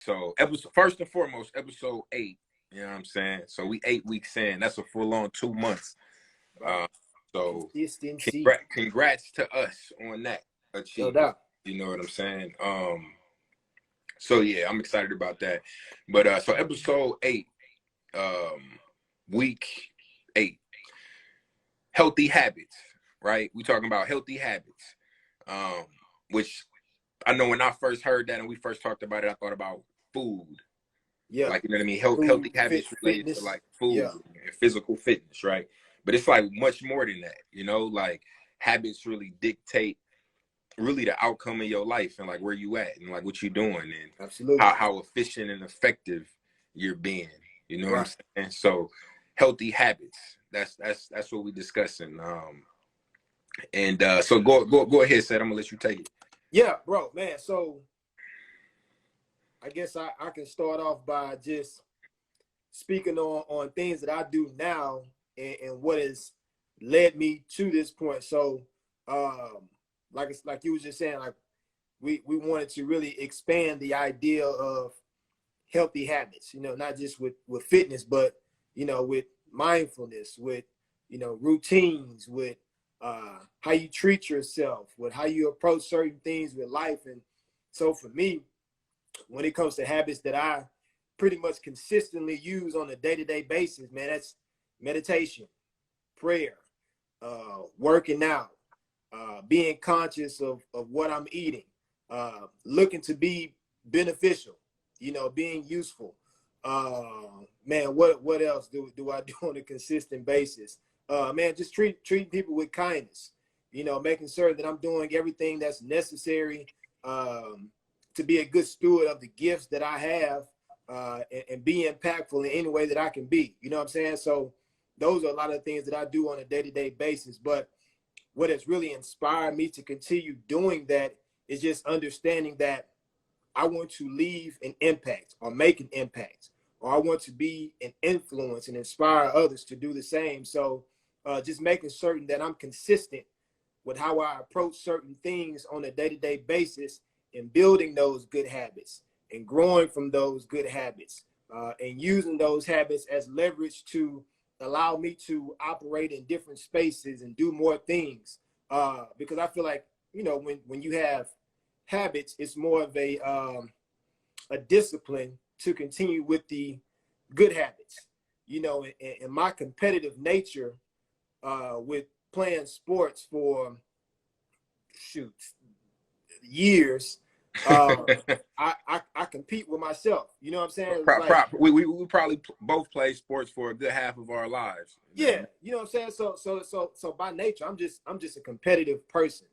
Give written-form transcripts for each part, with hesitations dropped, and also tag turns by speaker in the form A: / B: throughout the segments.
A: So episode first and foremost, episode 8. You know what I'm saying? So we 8 weeks in. That's a full on 2 months.
B: Right.
A: So
B: Consistency.
A: congrats to us on that
B: No
A: achievement.
B: doubt.
A: You know what I'm saying? So yeah, I'm excited about that. But so episode 8, week 8, healthy habits, right? We talking about healthy habits. Which I know when I first heard that and we first talked about it, I thought about food.
B: Yeah.
A: Like, you know what I mean?
B: Food,
A: Healthy habits related
B: fitness.
A: to like food
B: Yeah.
A: and physical fitness, right? But it's like much more than that, you know, like habits really dictate really the outcome of your life and like where you at and like what you're doing and
B: Absolutely.
A: how efficient and effective you're being. You know what I'm
B: Right.
A: saying? So healthy habits. That's what we're discussing. And so go ahead, Seth. I'm gonna let you take it.
B: Yeah, bro, man. So I guess I can start off by just speaking on things that I do now and what has led me to this point. So like you was just saying, like we wanted to really expand the idea of healthy habits, you know, not just with fitness, but you know, with mindfulness, with you know, routines, with how you treat yourself, with how you approach certain things with life. And so for me, when it comes to habits that I pretty much consistently use on a day-to-day basis, man, that's meditation, prayer, working out, being conscious of what I'm eating, looking to be beneficial, you know, being useful. Man, what else do I do on a consistent basis? Man, just treating people with kindness, you know, making sure that I'm doing everything that's necessary to be a good steward of the gifts that I have and be impactful in any way that I can be. You know what I'm saying? So those are a lot of things that I do on a day-to-day basis. But what has really inspired me to continue doing that is just understanding that I want to leave an impact or make an impact, or I want to be an influence and inspire others to do the same. So just making certain that I'm consistent with how I approach certain things on a day-to-day basis and building those good habits and growing from those good habits and using those habits as leverage to allow me to operate in different spaces and do more things. Because I feel like, you know, when you have habits, it's more of a discipline to continue with the good habits. You know, in my competitive nature with playing sports for years, I compete with myself. You know what I'm saying?
A: We probably both play sports for a good half of our lives.
B: Yeah, you know what I'm saying? So by nature, I'm just a competitive person.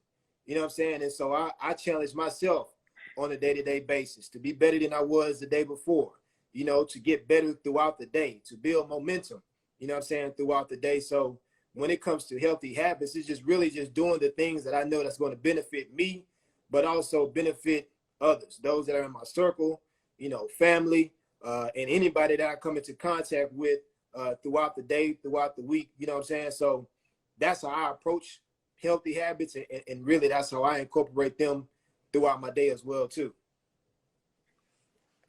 B: You know what I'm saying? And so I challenge myself on a day-to-day basis to be better than I was the day before, you know, to get better throughout the day, to build momentum, you know what I'm saying, throughout the day. So when it comes to healthy habits, it's just really just doing the things that I know that's going to benefit me, but also benefit others, those that are in my circle, you know, family, and anybody that I come into contact with throughout the day, throughout the week, you know what I'm saying? So that's how I approach healthy habits, and really that's how I incorporate them throughout my day as well too.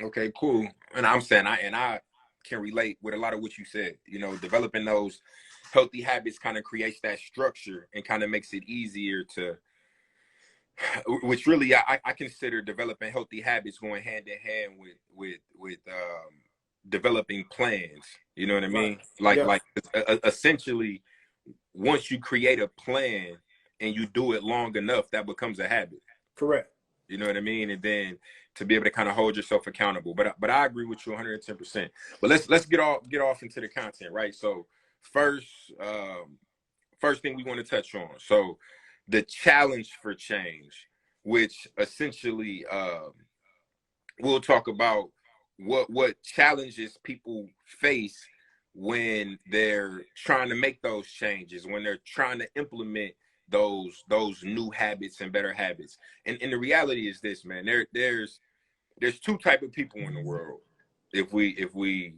A: Okay, cool. And I'm saying I can relate with a lot of what you said. You know, developing those healthy habits kind of creates that structure and kind of makes it easier to, which really I consider developing healthy habits going hand in hand with developing plans. You know what I mean?
B: Right.
A: Like essentially, once you create a plan and you do it long enough, that becomes a habit.
B: Correct.
A: You know what I mean? And then to be able to kind of hold yourself accountable. But I agree with you 110%. But let's get off into the content, right? So first thing we want to touch on. So the challenge for change, which essentially we'll talk about what challenges people face when they're trying to make those changes, when they're trying to implement those new habits and better habits. And the reality is this, man, there's two type of people in the world. If we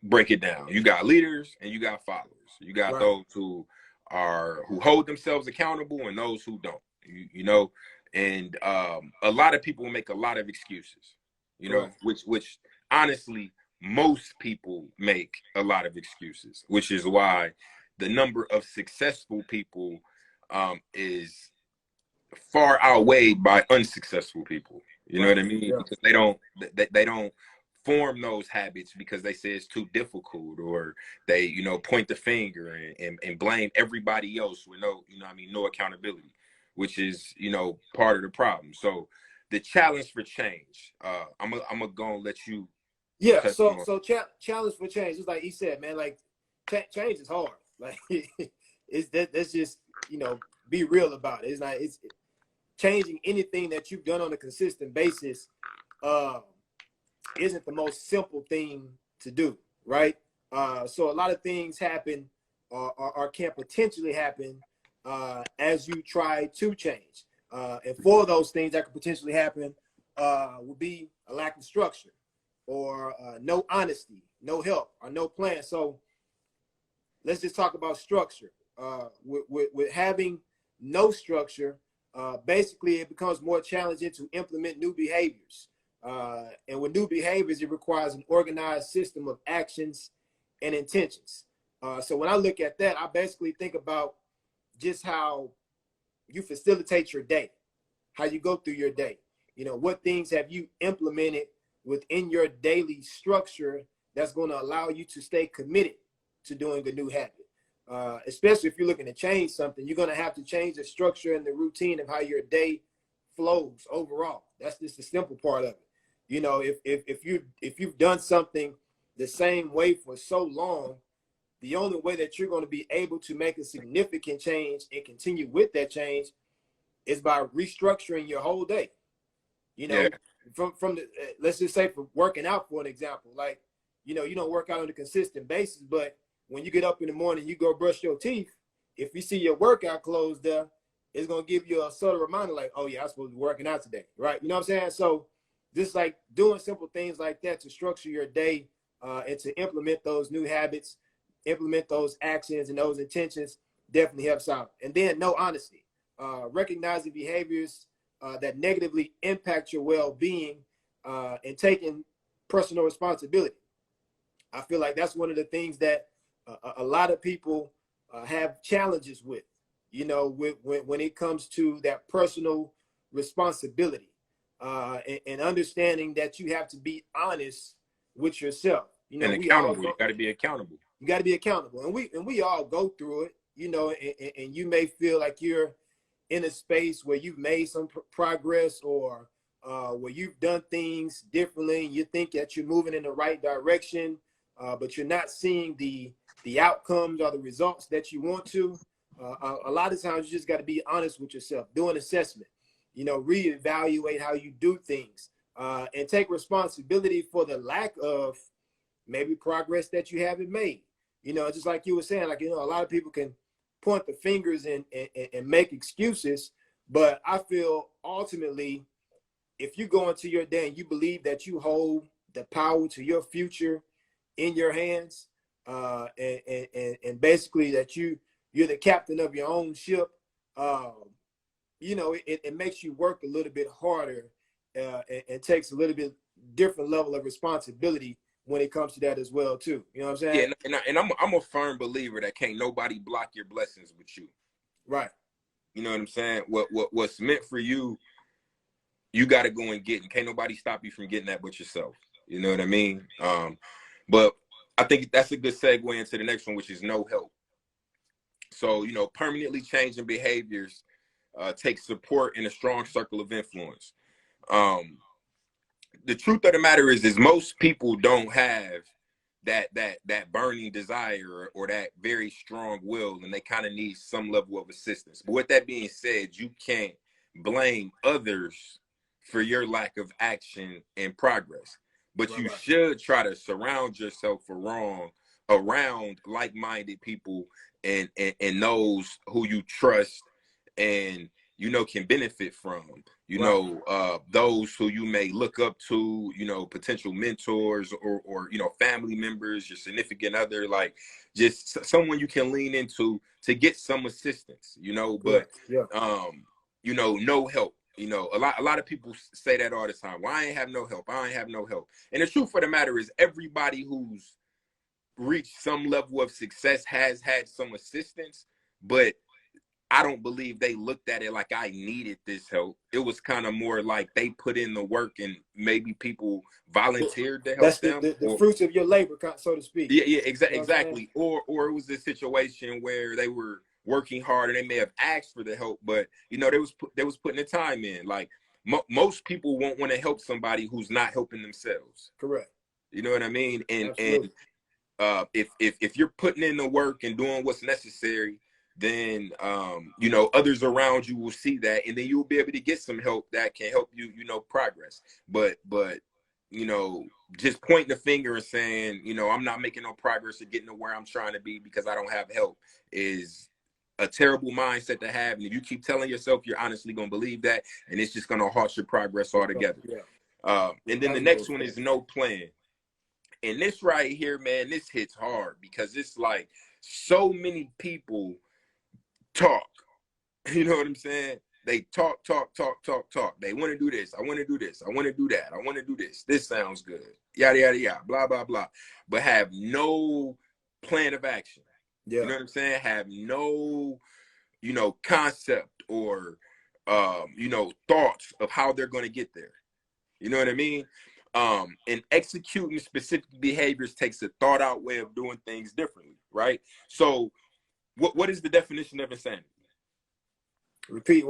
A: break it down, you got leaders and you got followers. You got those who hold themselves accountable and those who don't, you know, and a lot of people make a lot of excuses. you know,
B: Right.
A: which honestly, most people make a lot of excuses, which is why the number of successful people is far outweighed by unsuccessful people. You know
B: Right.
A: what I mean?
B: Yeah.
A: Because they don't form those habits because they say it's too difficult, or they, you know, point the finger and blame everybody else with no, you know what I mean, no accountability, which is, you know, part of the problem. So the challenge for change, I'm gonna go and let you
B: Yeah.
A: touch
B: So
A: on.
B: challenge for change. It's like he said, man. Like change is hard. Like it's that's just, you know, be real about it. It's like it's changing anything that you've done on a consistent basis. Uh, isn't the most simple thing to do, right? So a lot of things happen or can potentially happen as you try to change. And for those things that could potentially happen would be a lack of structure or no honesty, no help, or no plan. So let's just talk about structure. With having no structure, basically it becomes more challenging to implement new behaviors. And with new behaviors, it requires an organized system of actions and intentions. So when I look at that, I basically think about just how you facilitate your day, how you go through your day. You know, what things have you implemented within your daily structure that's going to allow you to stay committed to doing a new habit. Especially if you're looking to change something, you're going to have to change the structure and the routine of how your day flows overall. That's just the simple part of it. You know, if you've done something the same way for so long, the only way that you're going to be able to make a significant change and continue with that change is by restructuring your whole day. You
A: Yeah,
B: know, from the let's just say for working out, for an example, like, you know, you don't work out on a consistent basis, but when you get up in the morning, you go brush your teeth. If you see your workout clothes there, it's gonna give you a subtle reminder, like, oh yeah, I'm supposed to be working out today, right? You know what I'm saying? So just like doing simple things like that to structure your day and to implement those new habits, implement those actions and those intentions definitely helps out. And then no honesty, recognizing behaviors that negatively impact your well-being and taking personal responsibility. I feel like that's one of the things that a lot of people have challenges with, you know, when it comes to that personal responsibility and understanding that you have to be honest with yourself. You know,
A: and
B: we all
A: accountable. You
B: go,
A: got to be accountable.
B: you got to be accountable, and we all go through it, you know, and you may feel like you're in a space where you've made some progress or where you've done things differently and you think that you're moving in the right direction, but you're not seeing the outcomes or the results that you want to. A lot of times you just got to be honest with yourself, do an assessment, you know, reevaluate how you do things and take responsibility for the lack of maybe progress that you haven't made. You know, just like you were saying, like, you know, a lot of people can point the fingers and make excuses, but I feel ultimately, if you go into your day and you believe that you hold the power to your future in your hands, and basically that you're the captain of your own ship, you know, it makes you work a little bit harder and takes a little bit different level of responsibility when it comes to that as well too. You know what I'm
A: Yeah,
B: saying?
A: and I'm a firm believer that can't nobody block your blessings with you.
B: Right.
A: You know what I'm saying? What's meant for you, you got to go and get, and can't nobody stop you from getting that but yourself. You know what I mean? But I think that's a good segue into the next one, which is no help. So, you know, permanently changing behaviors takes support in a strong circle of influence. Um, the truth of the matter is most people don't have that burning desire or that very strong will, and they kind of need some level of assistance. But with that being said, you can't blame others for your lack of action and progress, but
B: Right.
A: you
B: Right.
A: should try to surround yourself around like-minded people and those who you trust and you know can benefit from, you
B: Right.
A: know, those who you may look up to, you know, potential mentors or you know, family members, your significant other, like just someone you can lean into to get some assistance, you know. But
B: Correct. Yeah.
A: you know, no help. You know, a lot of people say that all the time. Well, I ain't have no help. I ain't have no help. And the truth of the matter is, everybody who's reached some level of success has had some assistance, but I don't believe they looked at it like I needed this help. It was kind of more like they put in the work and maybe people volunteered to help
B: That's
A: them.
B: the fruits of your labor, so to speak.
A: Yeah, yeah,
B: You know
A: exactly. Or it was a situation where they were working hard and they may have asked for the help, but you know, they was putting the time in. Like most people won't want to help somebody who's not helping themselves.
B: Correct.
A: You know what I mean?
B: Absolutely.
A: And if you're putting in the work and doing what's necessary, then you know, others around you will see that, and then you'll be able to get some help that can help you, you know, progress. But you know, just pointing the finger and saying, you know, I'm not making no progress or getting to where I'm trying to be because I don't have help is a terrible mindset to have. And if you keep telling yourself, you're honestly going to believe that, and it's just going to halt your progress altogether.
B: Yeah.
A: And then the next one is no plan. And this right here, man, this hits hard because it's like so many people talk. You know what I'm saying? They talk. They want to do this. I want to do this. I want to do that. I want to do this. This sounds good. Yada, yada, yada, blah, blah, blah. But have no plan of action.
B: Yeah.
A: You know what I'm saying? Have no, you know, concept or, you know, thoughts of how they're going to get there. You know what I mean? And executing specific behaviors takes a thought out way of doing things differently, right? So what is the definition of insanity?
B: Repeating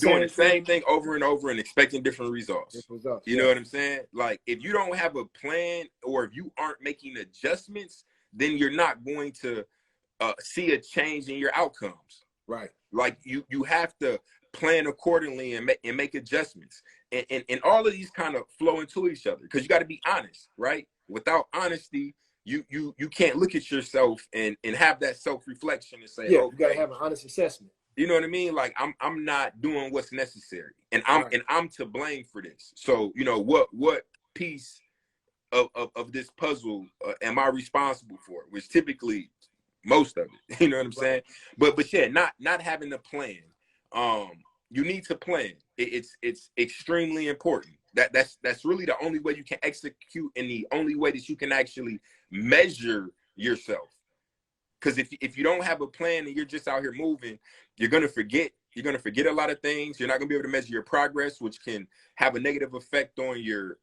A: doing the same thing over and over and expecting different results. You know what I'm saying? Like, if you don't have a plan or if you aren't making adjustments, then you're not going to see a change in your outcomes.
B: Right.
A: Like you have to plan accordingly and make adjustments. And all of these kind of flow into each other because you got to be honest, right? Without honesty, you can't look at yourself and have that self-reflection and say,
B: yeah,
A: okay,
B: you got to have an honest assessment.
A: You know what I mean? Like I'm not doing what's necessary, and I'm to blame for this. So you know what piece of this puzzle am I responsible for? Which typically most of it. You know what I'm saying? But yeah, not having a plan. You need to plan. It's extremely important. That's really the only way you can execute, and the only way that you can actually measure yourself. Because if you don't have a plan and you're just out here moving, you're gonna forget. You're gonna forget a lot of things. You're not gonna be able to measure your progress, which can have a negative effect on your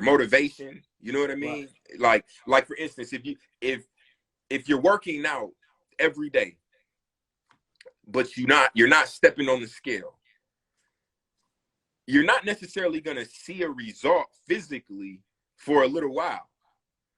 A: motivation. You know what I mean? Right. Like for instance, if you're working out every day, but you're not stepping on the scale, you're not necessarily gonna see a result physically for a little while.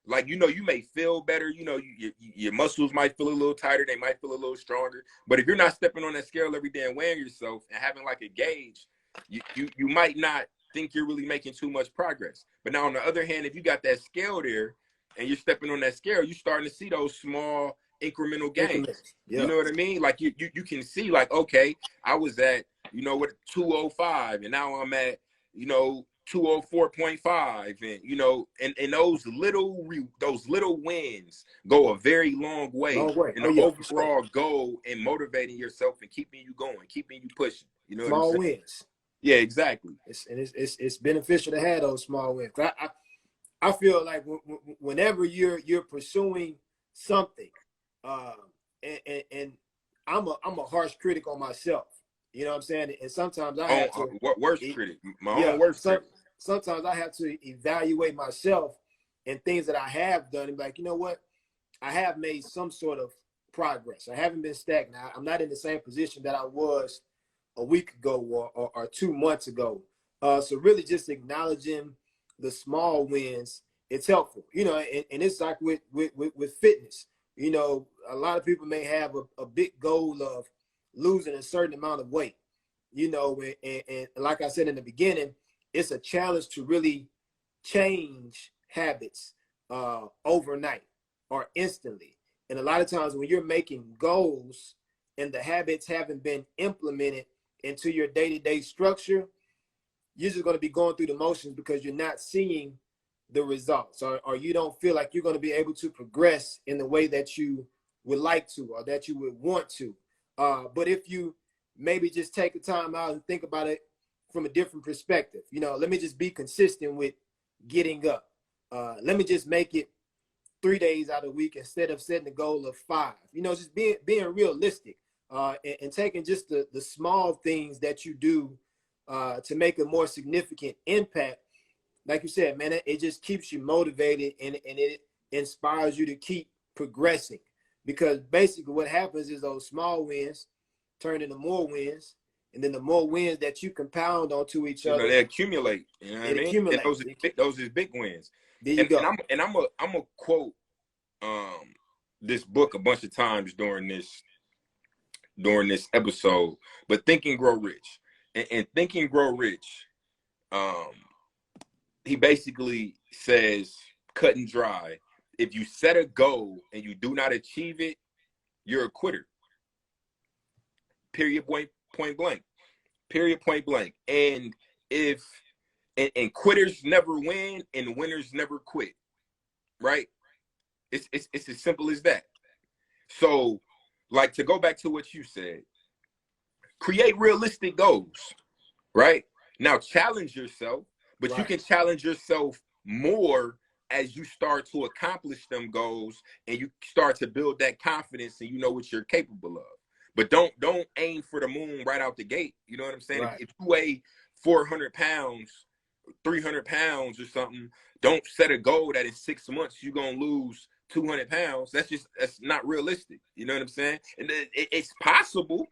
A: Like, you know, you may feel better, you know, your muscles might feel a little tighter, they might feel a little stronger. But if you're not stepping on that scale every day and weighing yourself and having like a gauge, you might not think you're really making too much progress. But now on the other hand, if you got that scale there and you're stepping on that scale, you're starting to see those small incremental gains. Yeah. You know what I mean? Like you can see like, okay, I was at, you know, what 205 and now I'm at, you know, 204.5, and you know, and those little wins go a very long way in the overall goal in motivating yourself and keeping you going, keeping you pushing. You know,
B: small wins.
A: Yeah, exactly.
B: It's beneficial to have those small wins. I feel like whenever you're pursuing something, and I'm a harsh critic on myself. You know what I'm saying? And sometimes I have to.
A: What worst critic? My own worst critic.
B: Sometimes I have to evaluate myself and things that I have done and be like, you know what? I have made some sort of progress. I haven't been stagnant. I'm not in the same position that I was a week ago or 2 months ago. So really just acknowledging the small wins, it's helpful. You know, and it's like with fitness. You know, a lot of people may have a big goal of losing a certain amount of weight, you know, and like I said in the beginning, it's a challenge to really change habits overnight or instantly. And a lot of times when you're making goals and the habits haven't been implemented into your day-to-day structure, you're just going to be going through the motions because you're not seeing the results, or you don't feel like you're going to be able to progress in the way that you would like to or that you would want to. But if you maybe just take a time out and think about it from a different perspective. You know, let me just be consistent with getting up. Let me just make it 3 days out of the week instead of setting the goal of 5. You know, just being realistic, and taking just the small things that you do to make a more significant impact. Like you said, man, it just keeps you motivated, and it inspires you to keep progressing. Because basically what happens is those small wins turn into more wins, and then the more wins that you compound onto each other,
A: they accumulate. You know what I mean? And those is big wins.
B: There you go.
A: And I'm a quote this book a bunch of times during this episode. But Think and Grow Rich, and Think and Grow Rich, he basically says, cut and dry, if you set a goal and you do not achieve it, you're a quitter. Period. Point blank. Period. Point blank. And and quitters never win, and winners never quit. Right? It's as simple as that. So, like, to go back to what you said, create realistic goals. Right? Now challenge yourself, but right. You can challenge yourself more as you start to accomplish them goals, and you start to build that confidence, and you know what you're capable of. But don't aim for the moon right out the gate. You know what I'm saying? Right. If you weigh 400 pounds, 300 pounds or something, don't set a goal that in 6 months you're going to lose 200 pounds. That's not realistic. You know what I'm saying? And it's possible,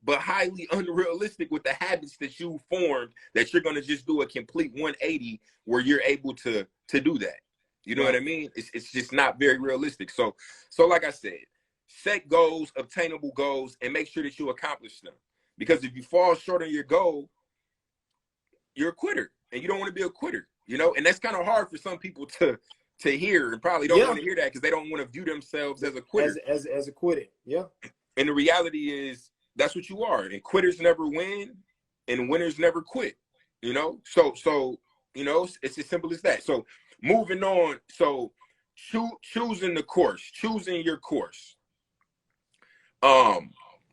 A: but highly unrealistic with the habits that you formed, that you're going to just do a complete 180 where you're able to do that. You know right. what I mean? It's just not very realistic. So like I said, set goals, obtainable goals, and make sure that you accomplish them. Because if you fall short on your goal, you're a quitter, and you don't want to be a quitter, you know? And that's kind of hard for some people to hear, and probably don't want to hear that because they don't want to view themselves as a quitter.
B: As a quitter, yeah.
A: And the reality is that's what you are. And quitters never win, and winners never quit, you know? So you know, it's as simple as that. So moving on, so choosing your course.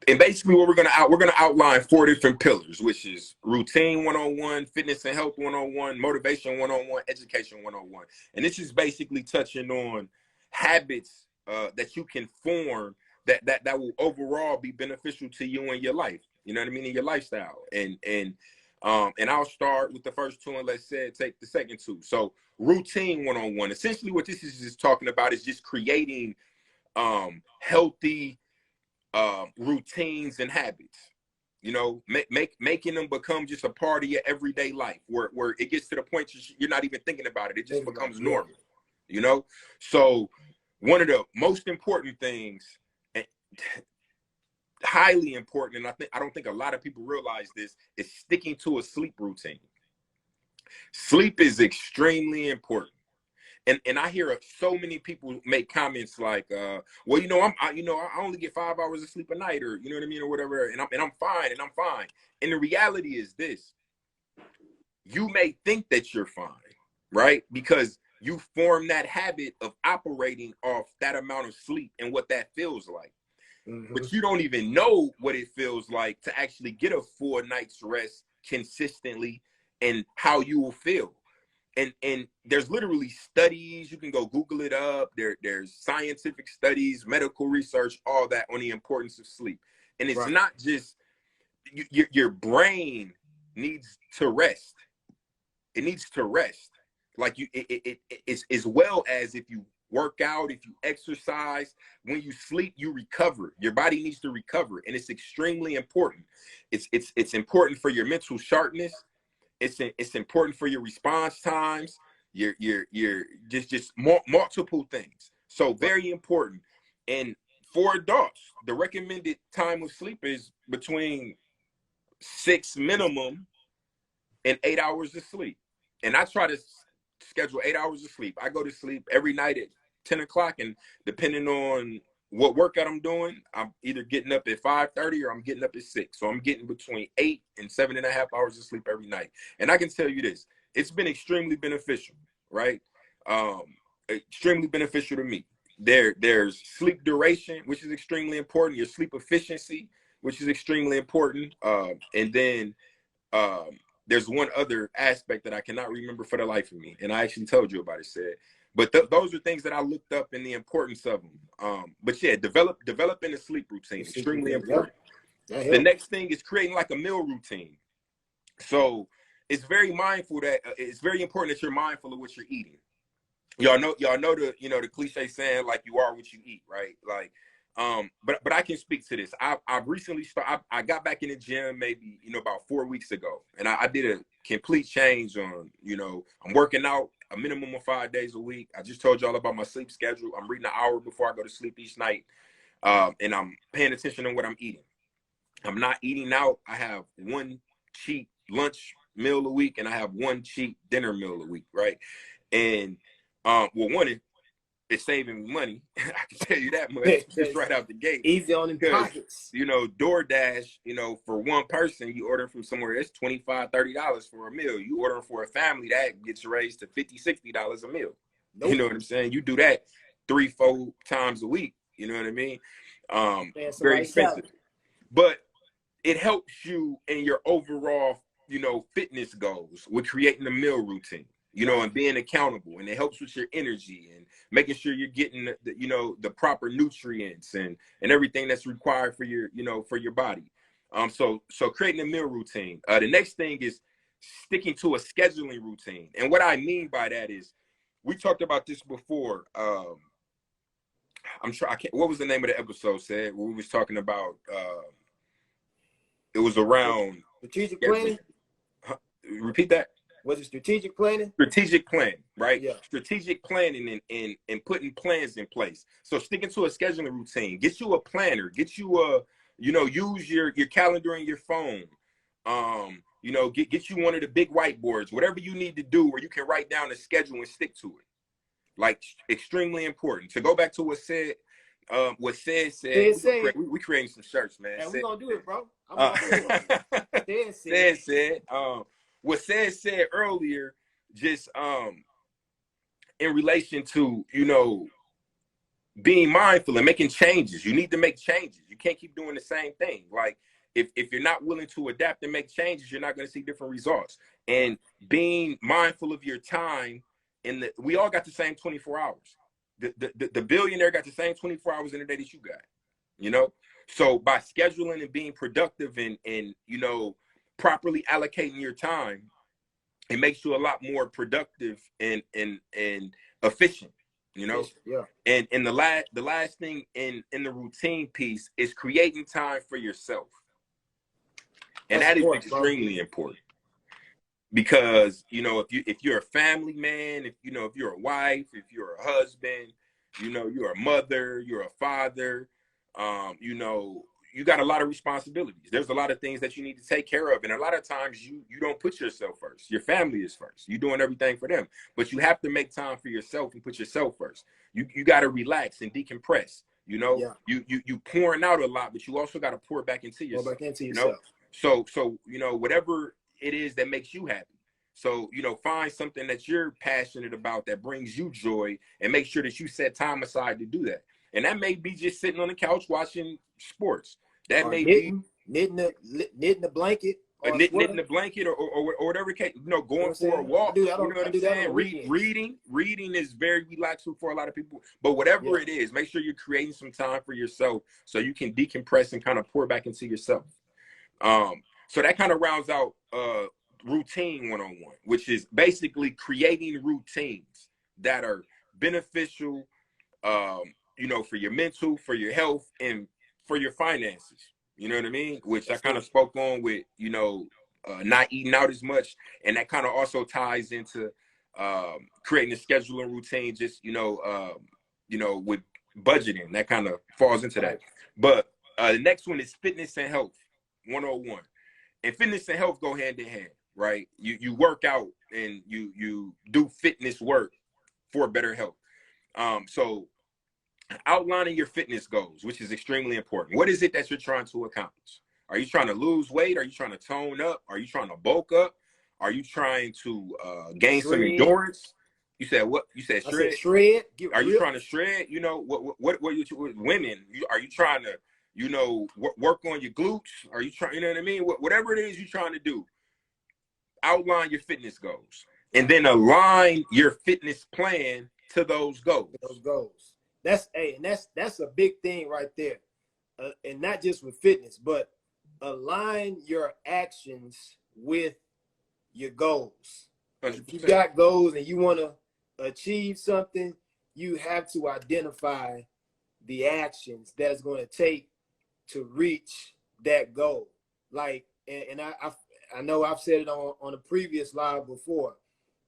A: And basically what we're gonna outline 4 different pillars, which is routine 101, fitness and health 101, motivation 101, education 101. And this is basically touching on habits that you can form that will overall be beneficial to you in your life. You know what I mean? In your lifestyle. And I'll start with the first 2, and let's say take the second 2. So routine 101. Essentially what this is just talking about is just creating healthy routines and habits, you know, making them become just a part of your everyday life, where it gets to the point you're not even thinking about it. It just becomes normal, you know? So one of the most important things, highly important, and I don't think a lot of people realize this, is sticking to a sleep routine. Sleep is extremely important. And I hear so many people make comments like, well, you know, I only get 5 hours of sleep a night, or you know what I mean, or whatever, and I'm fine. And the reality is this: you may think that you're fine, right? Because you form that habit of operating off that amount of sleep and what that feels like. Mm-hmm. But you don't even know what it feels like to actually get a full night's rest consistently, and how you will feel. And there's literally studies, you can go Google it up. There's scientific studies, medical research, all that on the importance of sleep. And it's right. Not just your brain needs to rest. It needs to rest. Like it's as well as if you work out, if you exercise, when you sleep, you recover. Your body needs to recover, and it's extremely important. It's important for your mental sharpness. It's important for your response times, your just multiple things. So very important. And for adults, the recommended time of sleep is between 6 minimum and 8 hours of sleep. And I try to schedule 8 hours of sleep. I go to sleep every night at 10 o'clock, and depending on what workout I'm doing, I'm either getting up at 5:30 or I'm getting up at 6. So I'm getting between 8 and 7.5 hours of sleep every night. And I can tell you this, it's been extremely beneficial, right? Extremely beneficial to me. There's sleep duration, which is extremely important, your sleep efficiency, which is extremely important. And then there's one other aspect that I cannot remember for the life of me, and I actually told you about it, said. But those are things that I looked up in the importance of them. But yeah, developing a sleep routine, extremely important.
B: Yeah.
A: The next thing is creating like a meal routine. So it's very mindful that it's very important that you're mindful of what you're eating. Y'all know the cliche saying, like, you are what you eat, right? Like, but I can speak to this. I've recently started. I got back in the gym maybe about 4 weeks ago, and I did a complete change on. I'm working out a minimum of 5 days a week. I just told y'all about my sleep schedule. I'm reading an hour before I go to sleep each night, and I'm paying attention on what I'm eating. I'm not eating out. I have one cheat lunch meal a week, and I have one cheat dinner meal a week, right? And well, one, it's saving me money. I can tell you that much just right out the gate.
B: Easy on the pockets.
A: DoorDash, for one person, you order from somewhere, it's $25, $30 for a meal. You order for a family, that gets raised to $50, $60 a meal. Nope. You know what I'm saying? You do that 3-4 times a week. You know what I mean? Very expensive. But it helps you in your overall, fitness goals with creating a meal routine. And being accountable, and it helps with your energy and making sure you're getting the proper nutrients and everything that's required for your for your body. So creating a meal routine. The next thing is sticking to a scheduling routine, and what I mean by that is, we talked about this before. What was the name of the episode? Said we was talking about. It was around
B: strategic planning.
A: Repeat that.
B: Was it strategic planning? Strategic
A: planning, right?
B: Yeah.
A: Strategic planning and putting plans in place. So sticking to a scheduling routine. Get you a planner. Get you a, use your calendar and your phone. Get you one of the big whiteboards. Whatever you need to do where you can write down the schedule and stick to it. Like, extremely important. To go back to what said, we creating some shirts, man.
B: And we're gonna do it, bro.
A: Said. What said earlier, just in relation to being mindful and making changes. You need to make changes. You can't keep doing the same thing. Like, if you're not willing to adapt and make changes, you're not going to see different results. And being mindful of your time, we all got the same 24 hours. The billionaire got the same 24 hours in a day that you got. So by scheduling and being productive and properly allocating your time, it makes you a lot more productive and efficient,
B: Yeah.
A: And the last thing in the routine piece is creating time for yourself. And that is extremely important, because if you're a family man, if you're a wife, if you're a husband, you're a mother, you're a father, you got a lot of responsibilities. There's a lot of things that you need to take care of. And a lot of times you don't put yourself first. Your family is first. You're doing everything for them. But you have to make time for yourself and put yourself first. You got to relax and decompress. You pouring out a lot, but you also got to pour back into yourself. So whatever it is that makes you happy. So, find something that you're passionate about that brings you joy, and make sure that you set time aside to do that. And that may be just sitting on the couch watching sports. That may be
B: knitting the blanket,
A: knitting the blanket, or whatever case. Going for a walk. Reading is very relaxing for a lot of people. But whatever it is, make sure you're creating some time for yourself so you can decompress and kind of pour back into yourself. So that kind of rounds out routine 101, which is basically creating routines that are beneficial, for your mental, for your health, and for your finances. You know what I mean? Which I kind of spoke on with, not eating out as much. And that kind of also ties into creating a schedule and routine, just, with budgeting. That kind of falls into that. But the next one is fitness and health 101. And fitness and health go hand in hand, right? You work out and you do fitness work for better health. So outlining your fitness goals, which is extremely important. What is it that you're trying to accomplish? Are you trying to lose weight? Are you trying to tone up? Are you trying to bulk up? Are you trying to gain some endurance? You said what? You said shred.
B: Shred.
A: Are you trying to shred? What women? Are you trying to, you know, work on your glutes. Are you trying, you know what I mean? Whatever it is you're trying to do, outline your fitness goals and then align your fitness plan to those goals.
B: Those goals. That's that's a big thing right there. And not just with fitness, but align your actions with your goals.
A: 100%.
B: If you got goals and you want to achieve something, you have to identify the actions that it's going to take to reach that goal. Like, and I know I've said it on a previous live before,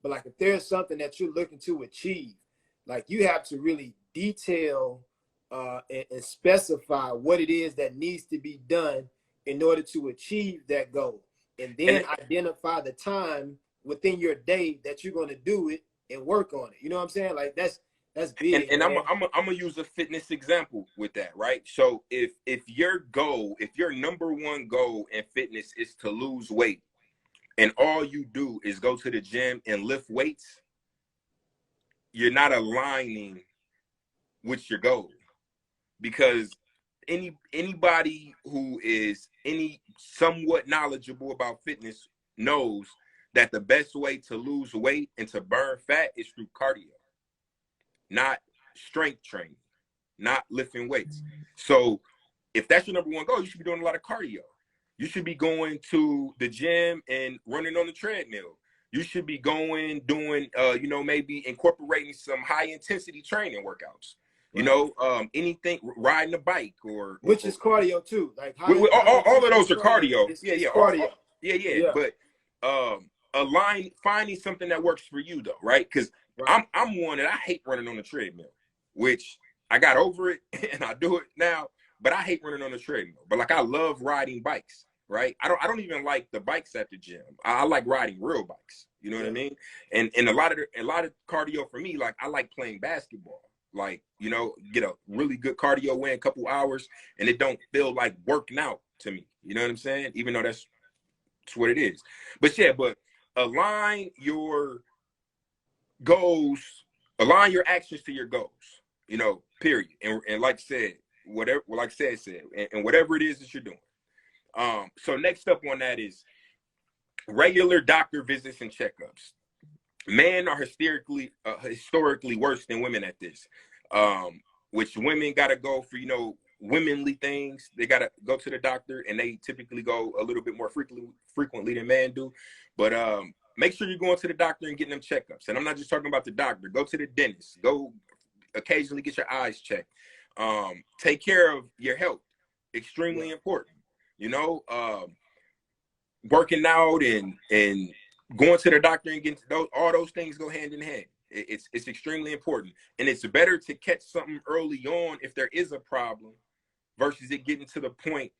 B: but like if there's something that you're looking to achieve, like you have to really detail and specify what it is that needs to be done in order to achieve that goal. And then identify the time within your day that you're going to do it and work on it. You know what I'm saying? Like that's big.
A: And I'm gonna use a fitness example with that, right? So if your goal, if your number one goal in fitness is to lose weight, and all you do is go to the gym and lift weights, you're not aligning with your goal. Because anybody who is somewhat knowledgeable about fitness knows that the best way to lose weight and to burn fat is through cardio, not strength training, not lifting weights. So if that's your number one goal, you should be doing a lot of cardio. You should be going to the gym and running on the treadmill. You should be doing, you know, maybe incorporating some high intensity training workouts. You know, anything, riding a bike
B: which is cardio too. Like
A: all of those are cardio.
B: It's cardio.
A: Yeah. But finding something that works for you though, right? Because I'm one that I hate running on the treadmill, which I got over it and I do it now. But I hate running on the treadmill. But like I love riding bikes, right? I don't even like the bikes at the gym. I like riding real bikes. You know what I mean? And a lot of cardio for me, like I like playing basketball. Like, you know, get a really good cardio in a couple hours and it don't feel like working out to me. You know what I'm saying? Even though that's what it is. But yeah, but align your goals, align your actions to your goals, you know, period. And like I said, whatever it is that you're doing. So next up on that is regular doctor visits and checkups. Men are historically worse than women at this, which women got to go for, you know, womanly things. They got to go to the doctor and they typically go a little bit more frequently than men do. But make sure you're going to the doctor and getting them checkups. And I'm not just talking about the doctor. Go to the dentist. Go occasionally get your eyes checked. Take care of your health. Extremely important. You know, working out and going to the doctor and getting all those things go hand in hand. It's extremely important. And it's better to catch something early on if there is a problem versus it getting to the point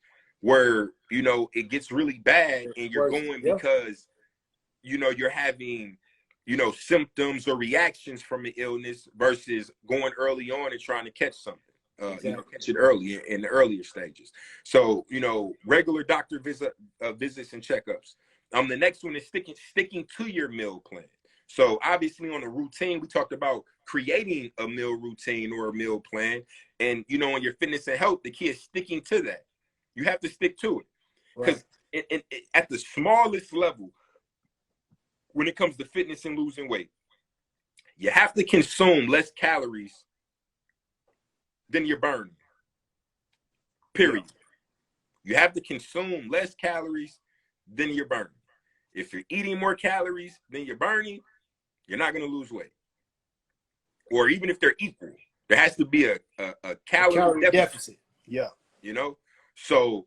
A: where, you know, it gets really bad and you're going because, you know, you're having, you know, symptoms or reactions from the illness versus going early on and trying to catch something. You know, catch it early in the earlier stages. So, you know, regular doctor visits and checkups. The next one is sticking to your meal plan. So obviously on the routine, we talked about creating a meal routine or a meal plan. And, you know, on your fitness and health, the key is sticking to that. You have to stick to it. Because at the smallest level, when it comes to fitness and losing weight, you have to consume less calories than you're burning. Period. You have to consume less calories than you're burning. If you're eating more calories than you're burning, you're not going to lose weight. Or even if they're equal, there has to be a calorie deficit.
B: Yeah.
A: You know? So,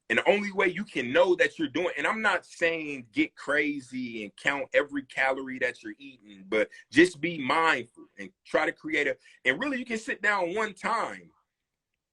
A: and the only way you can know that you're doing, and I'm not saying get crazy and count every calorie that you're eating, but just be mindful and try to create and really you can sit down one time,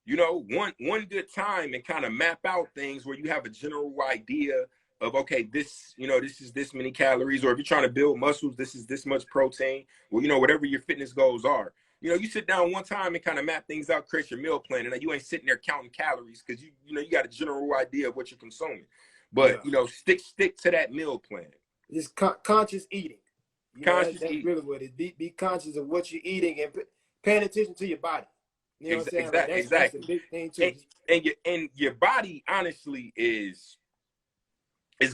A: you know, one good time and kind of map out things where you have a general idea of, okay, this, you know, this is this many calories, or if you're trying to build muscles, this is this much protein, well, you know, whatever your fitness goals are. You know, you sit down one time and kind of map things out, create your meal plan, and you ain't sitting there counting calories because you know you got a general idea of what you're consuming. But you know, stick to that meal plan.
B: It's conscious eating.
A: Conscious
B: that's
A: eating.
B: really what it is. Be conscious of what you're eating and paying attention to your body. You know what I'm saying? Like that's a
A: Exactly.
B: big thing too.
A: And your body honestly is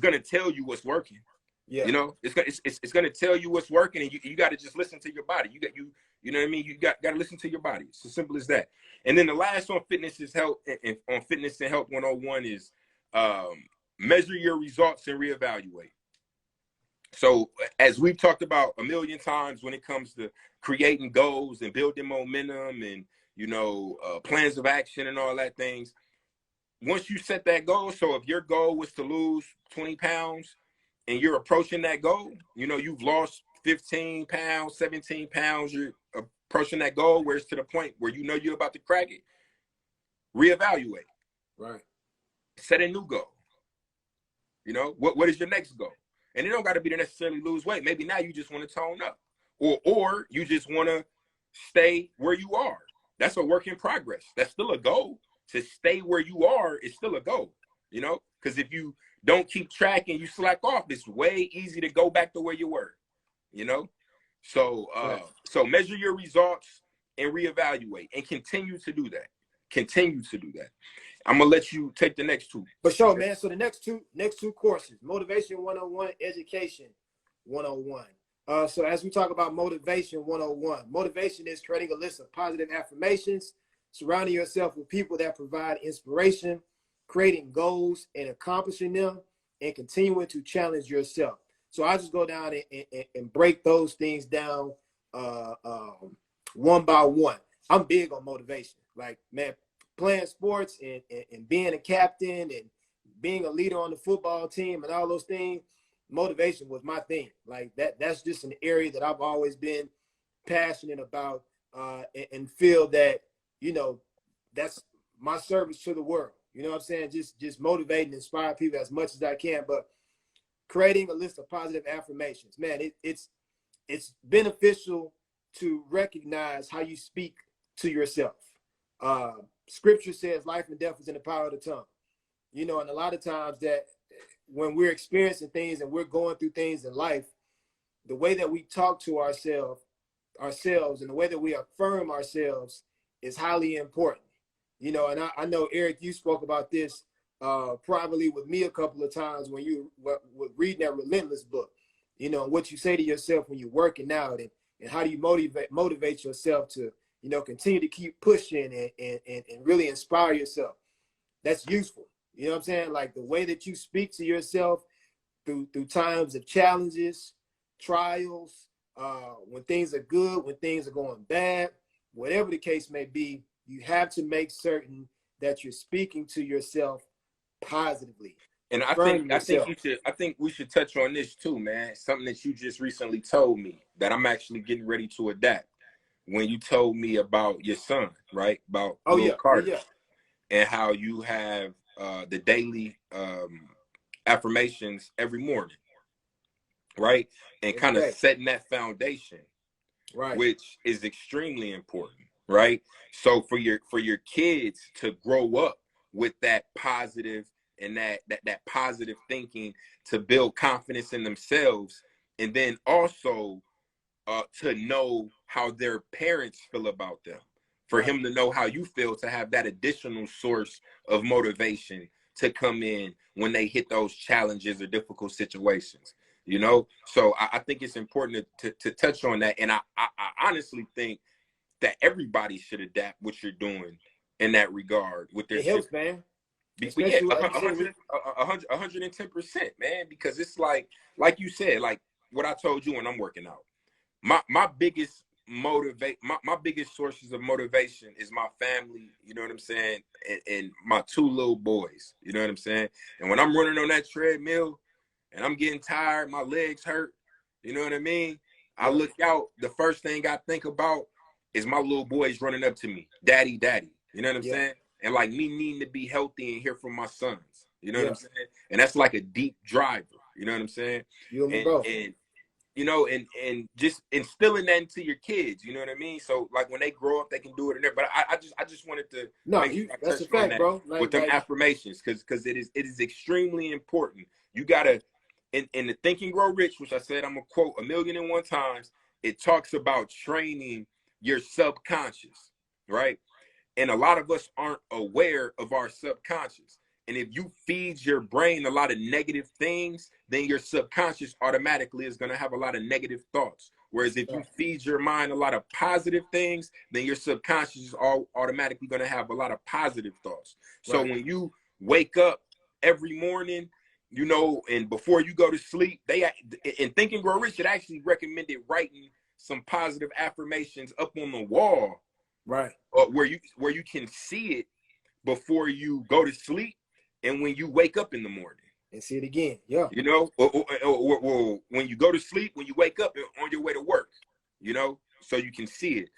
A: gonna tell you what's working.
B: Yeah.
A: You know, it's gonna tell you what's working, and you got to just listen to your body. You know what I mean. You got to listen to your body. It's as simple as that. And then the last on fitness is health, and on fitness and health 101 is measure your results and reevaluate. So as we've talked about a million times, when it comes to creating goals and building momentum and plans of action and all that things, once you set that goal, so if your goal was to lose 20 pounds and you're approaching that goal, you've lost 15 pounds, 17 pounds, you're approaching that goal where it's to the point where you're about to crack it, reevaluate.
B: Right.
A: Set a new goal. What is your next goal? And it don't got to be to necessarily lose weight. Maybe now you just want to tone up, or you just want to stay where you are. That's a work in progress. That's still a goal. To stay where you are is still a goal, because if you don't keep track and you slack off, it's way easy to go back to where you were, So,
B: right.
A: So measure your results and reevaluate, and continue to do that. I'm gonna let you take the next two.
B: For sure, man. So the next two courses: Motivation 101, Education 101. So as we talk about Motivation 101, motivation is creating a list of positive affirmations, surrounding yourself with people that provide inspiration, creating goals and accomplishing them, and continuing to challenge yourself. So I just go down and break those things down one by one. I'm big on motivation. Like, man, playing sports and being a captain and being a leader on the football team and all those things, motivation was my thing. Like that's just an area that I've always been passionate about and feel that, that's my service to the world. You know what I'm saying? Just motivate and inspire people as much as I can. But creating a list of positive affirmations, man, it's beneficial to recognize how you speak to yourself. Scripture says life and death is in the power of the tongue. And a lot of times that when we're experiencing things and we're going through things in life, the way that we talk to ourselves and the way that we affirm ourselves is highly important. And I know, Eric, you spoke about this probably with me a couple of times when you were reading that Relentless book, what you say to yourself when you're working out, and how do you motivate yourself to, continue to keep pushing and really inspire yourself. That's useful. You know what I'm saying? Like the way that you speak to yourself through times of challenges, trials, when things are good, when things are going bad, whatever the case may be, you have to make certain that you're speaking to yourself positively.
A: And I think we should touch on this too, man. Something that you just recently told me that I'm actually getting ready to adapt. When you told me about your son, right? About Carter, and how you have the daily affirmations every morning, right? And kind of setting that foundation,
B: right,
A: which is extremely important, right? So for your kids to grow up with that positive and that positive thinking, to build confidence in themselves, and then also to know how their parents feel about them, for him to know how you feel, to have that additional source of motivation to come in when they hit those challenges or difficult situations, So I think it's important to touch on that. And I honestly think that everybody should adapt what you're doing in that regard with their
B: helps, man.
A: Yeah, 110%, man, because it's like you said, like what I told you when I'm working out. My biggest my biggest sources of motivation is my family, you know what I'm saying, and my two little boys, you know what I'm saying. And when I'm running on that treadmill and I'm getting tired, my legs hurt, you know what I mean, I look out, the first thing I think about is my little boys running up to me, daddy, you know what I'm saying, and like me needing to be healthy and hear from my sons, you know what I'm saying. And that's like a deep driver, you know what I'm saying. And and just instilling that into your kids, you know what I mean? So like when they grow up, they can do it in there. But I just wanted to
B: that's a fact, bro.
A: With them affirmations, because it is extremely important. You gotta in the Think and Grow Rich, which I said I'm gonna quote 1,000,001 times, it talks about training your subconscious, right? And a lot of us aren't aware of our subconscious. And if you feed your brain a lot of negative things, then your subconscious automatically is going to have a lot of negative thoughts. Whereas if you feed your mind a lot of positive things, then your subconscious is automatically going to have a lot of positive thoughts. So when you wake up every morning, you know, and before you go to sleep, they in Think and Grow Rich, it actually recommended writing some positive affirmations up on the wall,
B: right,
A: where you can see it before you go to sleep and when you wake up in the morning.
B: And see it again, yeah.
A: You know, or when you go to sleep, when you wake up on your way to work, you know, so you can see it.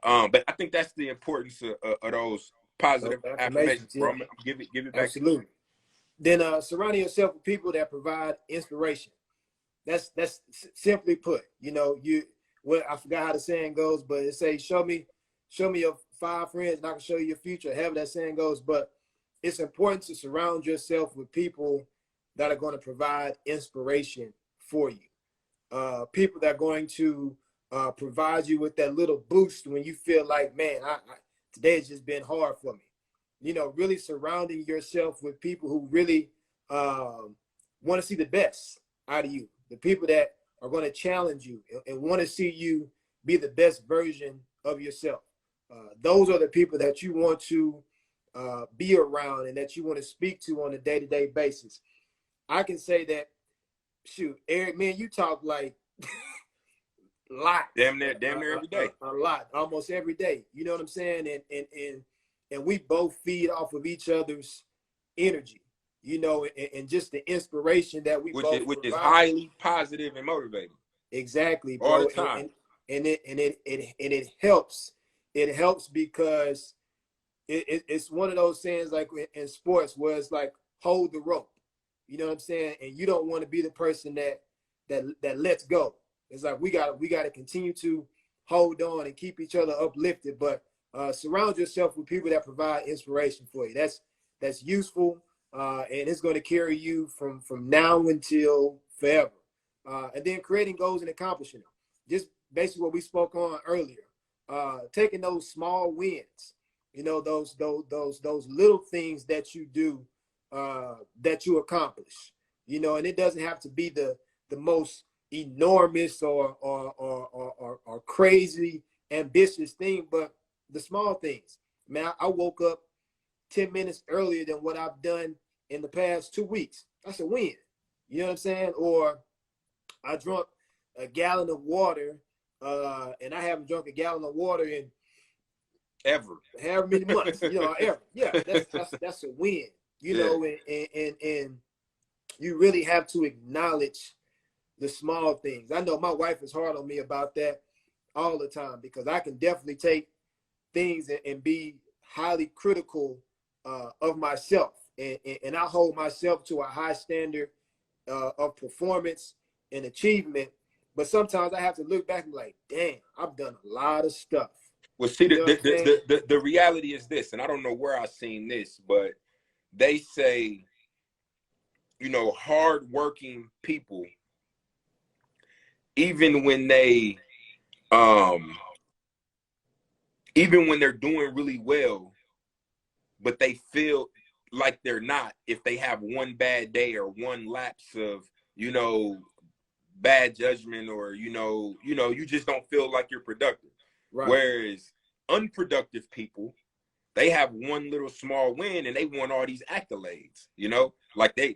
A: But I think that's the importance of those positive affirmations. Bro. Give it back.
B: Absolutely. Then surrounding yourself with people that provide inspiration. That's simply put. You know, I forgot how the saying goes, but it says, show me your 5 friends and I can show you your future. However that saying goes, but it's important to surround yourself with people that are going to provide inspiration for you. People that are going to provide you with that little boost when you feel like, man, today has just been hard for me. You know, really surrounding yourself with people who really want to see the best out of you. The people that are going to challenge you and want to see you be the best version of yourself. Those are the people that you want to be around and that you want to speak to on a day-to-day basis. I can say that, shoot, Eric, man, you talk like a lot.
A: Damn near every day.
B: A lot, almost every day. You know what I'm saying? And we both feed off of each other's energy, you know, and just the inspiration that we both
A: which is highly positive and motivating.
B: Exactly, bro.
A: All the time.
B: And it helps. It helps because it's one of those sayings like in sports where it's like hold the rope. You know what I'm saying? And you don't want to be the person that lets go. It's like we got to continue to hold on and keep each other uplifted, but surround yourself with people that provide inspiration for you. That's useful, and it's going to carry you from now until forever. And then creating goals and accomplishing them. Just basically what we spoke on earlier. Taking those small wins, you know, those little things that you do, that you accomplish, you know, and it doesn't have to be the most enormous or crazy ambitious thing, but the small things. Man, I woke up 10 minutes earlier than what I've done in the past 2 weeks. That's a win. You know what I'm saying? Or I drank a gallon of water, and I haven't drunk a gallon of water in however many months. You know, ever. Yeah, that's a win. You know, and you really have to acknowledge the small things. I know my wife is hard on me about that all the time because I can definitely take things and be highly critical of myself, and I hold myself to a high standard of performance and achievement. But sometimes I have to look back and be like, damn, I've done a lot of stuff.
A: Well, see, the reality is this, and I don't know where I've seen this, but they say, you know, hardworking people, even when they're doing really well, but they feel like they're not, if they have one bad day or one lapse of, you know, bad judgment, or, you just don't feel like you're productive. Right. Whereas unproductive people, they have one little small win and they want all these accolades, you know, like they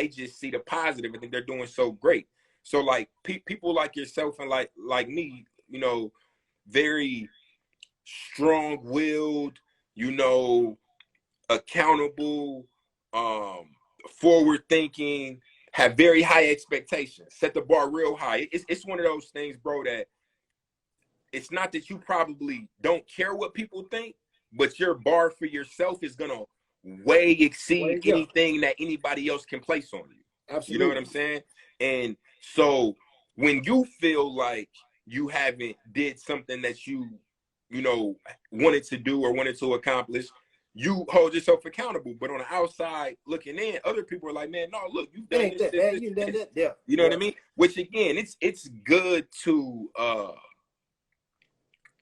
A: just see the positive and think they're doing so great. So like people like yourself and like me, you know, very strong-willed, you know, accountable, forward-thinking, have very high expectations, set the bar real high. It's one of those things, bro, that it's not that you probably don't care what people think, but your bar for yourself is gonna way exceed anything that anybody else can place on you. Absolutely. You know what I'm saying? And so when you feel like you haven't did something that you know, wanted to do or wanted to accomplish, you hold yourself accountable. But on the outside looking in, other people are like, man, no, look, you've done this. Yeah. You know what I mean? Which again, it's good to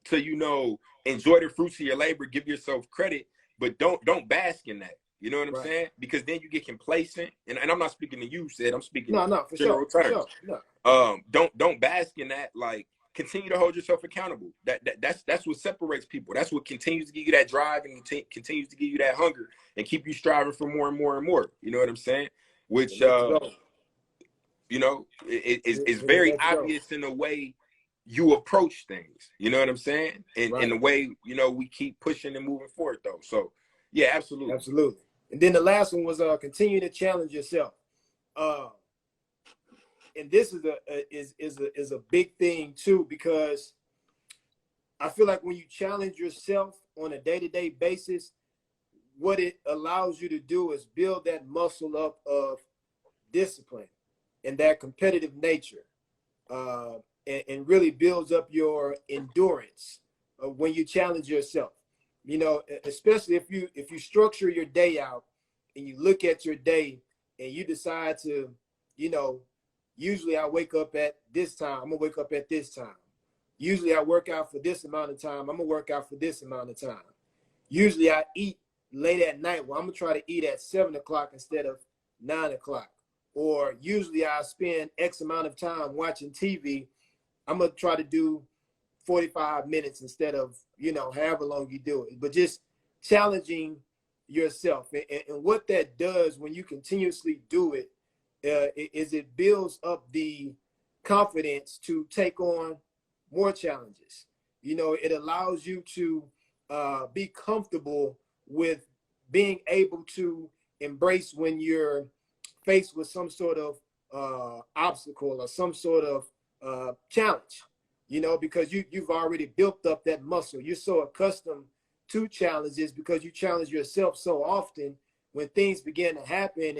A: to, you know, enjoy the fruits of your labor, give yourself credit, but don't bask in that. You know what I'm saying? Because then you get complacent. And I'm not speaking to you, Sid. I'm speaking in
B: No, for
A: general
B: sure.
A: terms.
B: For sure. No.
A: Don't bask in that. Like, continue to hold yourself accountable. That's what separates people. That's what continues to give you that drive and continues to give you that hunger and keep you striving for more and more and more. You know what I'm saying? Which you know, it's very obvious in the way you approach things. You know what I'm saying? And in the way, you know, we keep pushing and moving forward though. So yeah, absolutely.
B: Absolutely. And then the last one was continue to challenge yourself. And this is a big thing too, because I feel like when you challenge yourself on a day-to-day basis, what it allows you to do is build that muscle up of discipline and that competitive nature, and really builds up your endurance when you challenge yourself. You know, especially if you structure your day out and you look at your day and you decide to, you know, usually I wake up at this time, I'm gonna wake up at this time. Usually I work out for this amount of time, I'm gonna work out for this amount of time. Usually I eat late at night, well, I'm gonna try to eat at 7 o'clock instead of 9 o'clock. Or usually I spend X amount of time watching TV, I'm gonna try to do 45 minutes instead of, you know, however long you do it. But just challenging yourself. And what that does when you continuously do it, is it builds up the confidence to take on more challenges. You know, it allows you to be comfortable with being able to embrace when you're faced with some sort of obstacle or some sort of challenge, you know, because you've already built up that muscle. You're so accustomed to challenges because you challenge yourself so often. When things begin to happen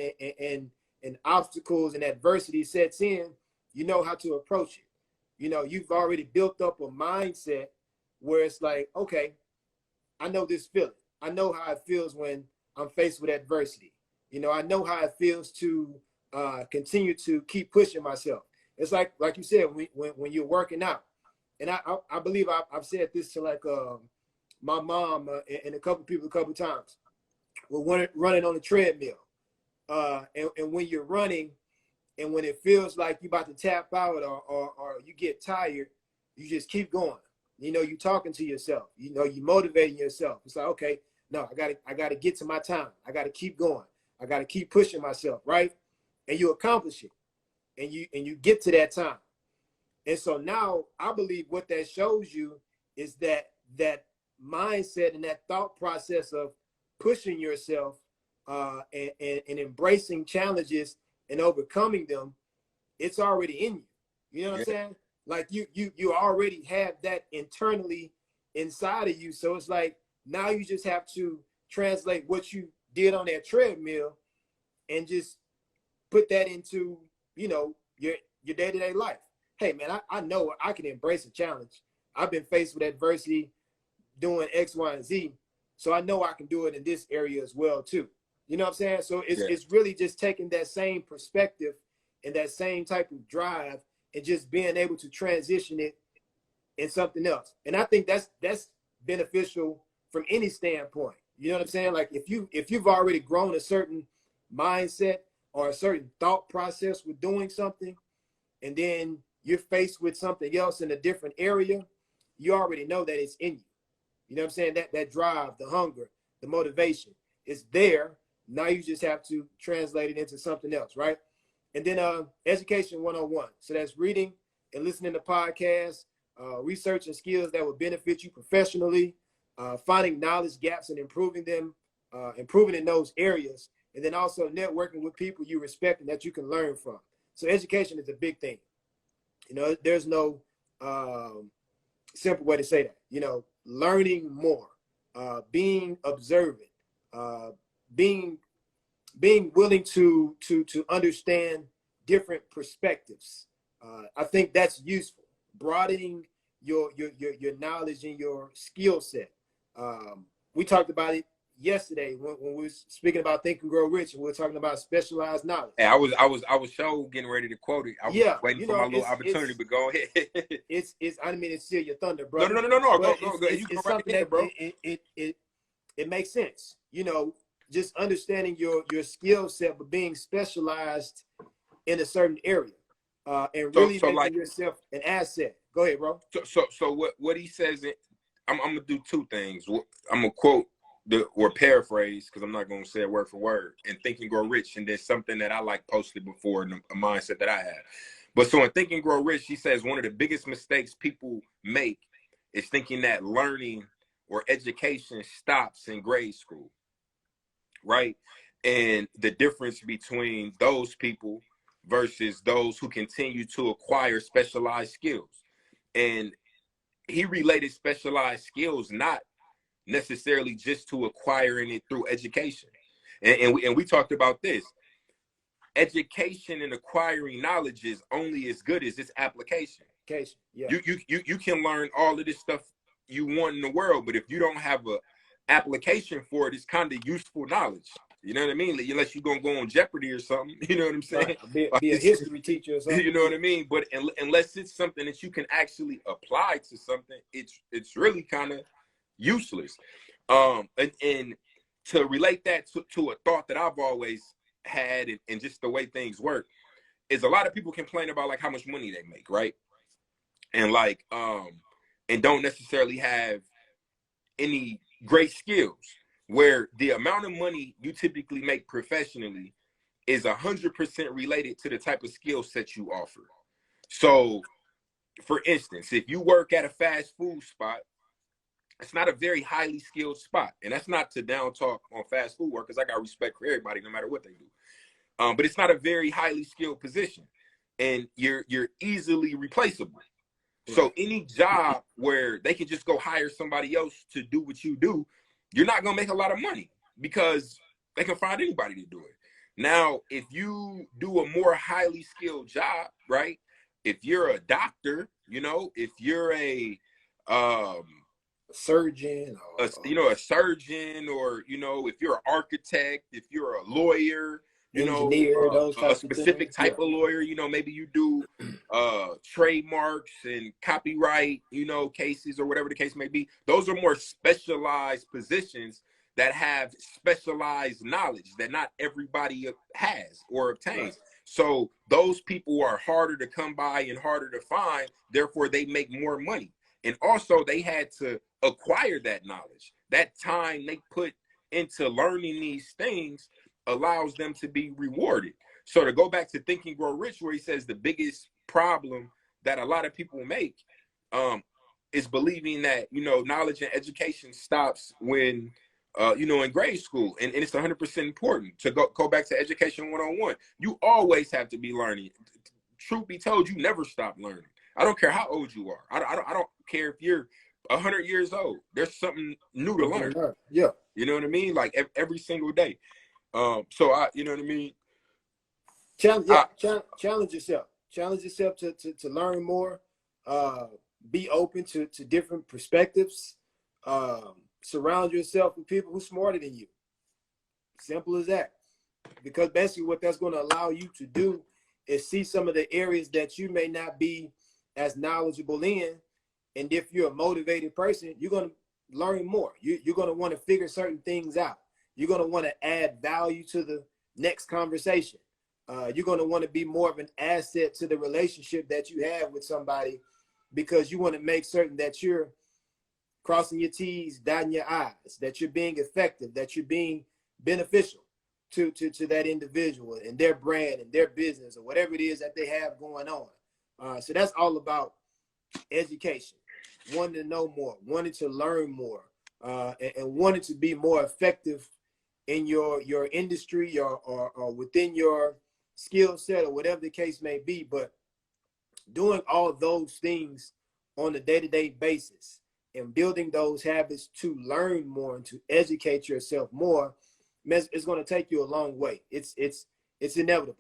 B: and obstacles and adversity sets in, you know how to approach it. You know, you've already built up a mindset where it's like, okay, I know this feeling. I know how it feels when I'm faced with adversity. You know, I know how it feels to continue to keep pushing myself. It's like you said, when you're working out, and I believe I've said this to like my mom and a couple people a couple times. We're running on the treadmill, and when you're running, and when it feels like you're about to tap out or you get tired, you just keep going. You know, you're talking to yourself. You know, you're motivating yourself. It's like, okay, no, I gotta get to my time. I gotta keep going. I gotta keep pushing myself, right? And you accomplish it, and you get to that time. And so now I believe what that shows you is that mindset and that thought process of pushing yourself and embracing challenges and overcoming them, it's already in you. You know what I'm saying? Like you already have that internally inside of you. So it's like now you just have to translate what you did on that treadmill and just put that into, you know, your day-to-day life. Hey man, I know I can embrace a challenge. I've been faced with adversity doing X, Y, and Z. So I know I can do it in this area as well too. You know what I'm saying? So it's really just taking that same perspective and that same type of drive and just being able to transition it in something else. And I think that's beneficial from any standpoint. You know what I'm saying? Like if you've already grown a certain mindset or a certain thought process with doing something, and then you're faced with something else in a different area, you already know that it's in you. You know what I'm saying? That drive, the hunger, the motivation is there. Now you just have to translate it into something else, right? And then education 101. So that's reading and listening to podcasts, researching skills that will benefit you professionally, finding knowledge gaps and improving them, improving in those areas, and then also networking with people you respect and that you can learn from. So education is a big thing. You know, there's no simple way to say that. You know, learning more, being observant, being willing to understand different perspectives. I think that's useful. Broadening your knowledge and your skill set. We talked about it yesterday when we were speaking about Think and Grow Rich, and we were talking about specialized knowledge.
A: Hey, I was so getting ready to quote it. I was
B: Yeah,
A: waiting
B: you
A: for
B: know,
A: my little opportunity, but go ahead.
B: it's I didn't mean to steal your thunder,
A: No,
B: brother.
A: no, no, no, no. Go,
B: But
A: go, go. You can
B: it's
A: go right
B: something
A: ahead,
B: that
A: bro.
B: it makes sense. You know, just understanding your skill set, but being specialized in a certain area, and really
A: So
B: making
A: like,
B: yourself an asset. Go ahead, bro.
A: so what he says, I'm gonna do two things. I'm gonna quote or paraphrase, because I'm not gonna say it word for word, and Think and Grow Rich, and then something that I like posted before, and a mindset that I have. But so in Think and Grow Rich, he says one of the biggest mistakes people make is thinking that learning or education stops in grade school, right? And the difference between those people versus those who continue to acquire specialized skills. And he related specialized skills not necessarily just to acquiring it through education. And we talked about this. Education and acquiring knowledge is only as good as its application.
B: Yeah.
A: You can learn all of this stuff you want in the world, but if you don't have a application for it, it's kind of useful knowledge. You know what I mean? Unless you're gonna go on Jeopardy or something, you know what I'm saying?
B: Right. Be a history teacher or something.
A: You know what I mean? But unless it's something that you can actually apply to something, it's really kind of useless. And to relate that to a thought that I've always had, and just the way things work, is a lot of people complain about like how much money they make, right? And like and don't necessarily have any great skills, where the amount of money you typically make professionally is 100% related to the type of skill set you offer. So for instance, if you work at a fast food spot, it's not a very highly skilled spot. And that's not to down talk on fast food workers. I got respect for everybody, no matter what they do. But it's not a very highly skilled position, and you're easily replaceable. So any job where they can just go hire somebody else to do what you do, you're not gonna make a lot of money because they can find anybody to do it. Now, if you do a more highly skilled job, right? If you're a doctor, you know, if you're a
B: surgeon,
A: a surgeon, or if you're an architect, if you're a lawyer,
B: engineer, those
A: a
B: types
A: specific
B: of
A: type of lawyer, maybe you do trademarks and copyright, cases, or whatever the case may be. Those are more specialized positions that have specialized knowledge that not everybody has or obtains. Right. So those people are harder to come by and harder to find, therefore they make more money. And also they had to acquire that knowledge. That time they put into learning these things allows them to be rewarded. So to go back to Think and Grow Rich, where he says the biggest problem that a lot of people make is believing that, knowledge and education stops when, in grade school. And it's 100% important to go back to education 101. You always have to be learning. Truth be told, you never stop learning. I don't care how old you are. I don't care if you're 100 years old. There's something new to learn.
B: Yeah.
A: You know what I mean? Like every single day. So you know what I mean?
B: Challenge yourself. Challenge yourself to learn more. Be open to different perspectives. Surround yourself with people who are smarter than you. Simple as that. Because basically what that's going to allow you to do is see some of the areas that you may not be as knowledgeable in. And if you're a motivated person, you're going to learn more. You're going to want to figure certain things out. You're going to want to add value to the next conversation. You're going to want to be more of an asset to the relationship that you have with somebody, because you want to make certain that you're crossing your T's, dotting your I's, that you're being effective, that you're being beneficial to that individual and their brand and their business or whatever it is that they have going on. So that's all about education, wanting to know more, wanting to learn more, and wanting to be more effective in your industry or within your skill set or whatever the case may be. But doing all those things on a day-to-day basis and building those habits to learn more and to educate yourself more, it's going to take you a long way. It's inevitable,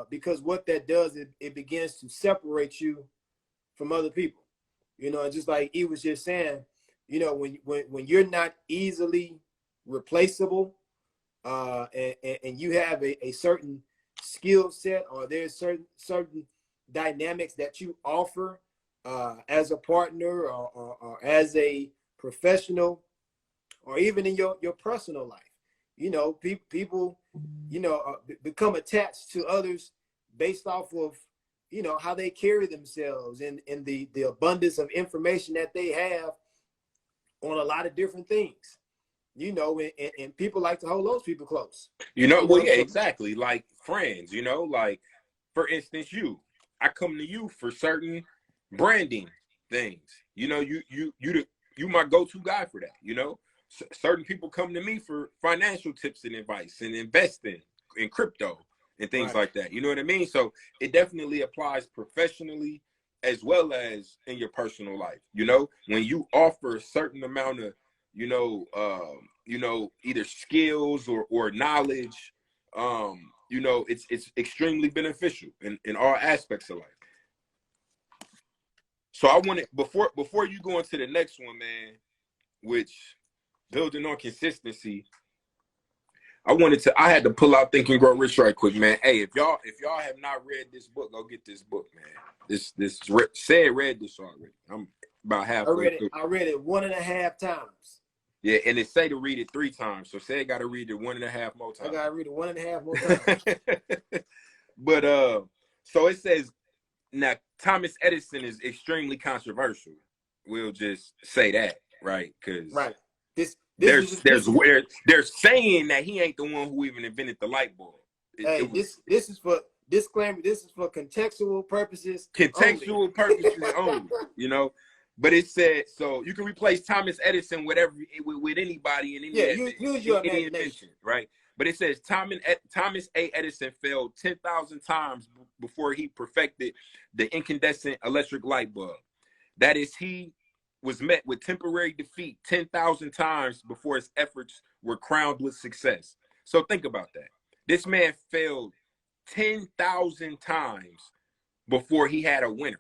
B: because what that does, it begins to separate you from other people. Just like he was just saying, when you're not easily replaceable, and you have a certain skill set, or there's certain dynamics that you offer as a partner, or as a professional, or even in your personal life. People, become attached to others based off of, how they carry themselves, and the abundance of information that they have on a lot of different things. And people like to hold those people close.
A: Well, yeah, exactly. Like friends, like for instance, I come to you for certain branding things. You my go-to guy for that. Certain people come to me for financial tips and advice and investing in crypto and things like that. You know what I mean? So it definitely applies professionally as well as in your personal life. When you offer a certain amount of, either skills or knowledge, it's extremely beneficial in all aspects of life. So I wanted, before you go into the next one, man, which building on consistency, I had to pull out Think and Grow Rich right quick, man. Hey, if y'all have not read this book, go get this book, man. Said read this already. I'm about halfway through.
B: I read it 1.5 times.
A: Yeah, and it say to read it 3 times. So say I got to read it 1.5 more times.
B: I got to read it 1.5 more times.
A: But so it says, now Thomas Edison is extremely controversial. We'll just say that, right? Because they're saying that he ain't the one who even invented the light bulb.
B: This is for disclaimer. This is for contextual purposes.
A: Contextual purposes only. But it said, so you can replace Thomas Edison with anybody in any,
B: use your
A: any invention, right? But it says Thomas A. Edison failed 10,000 times before he perfected the incandescent electric light bulb. That is, he was met with temporary defeat 10,000 times before his efforts were crowned with success. So think about that. This man failed 10,000 times before he had a winner.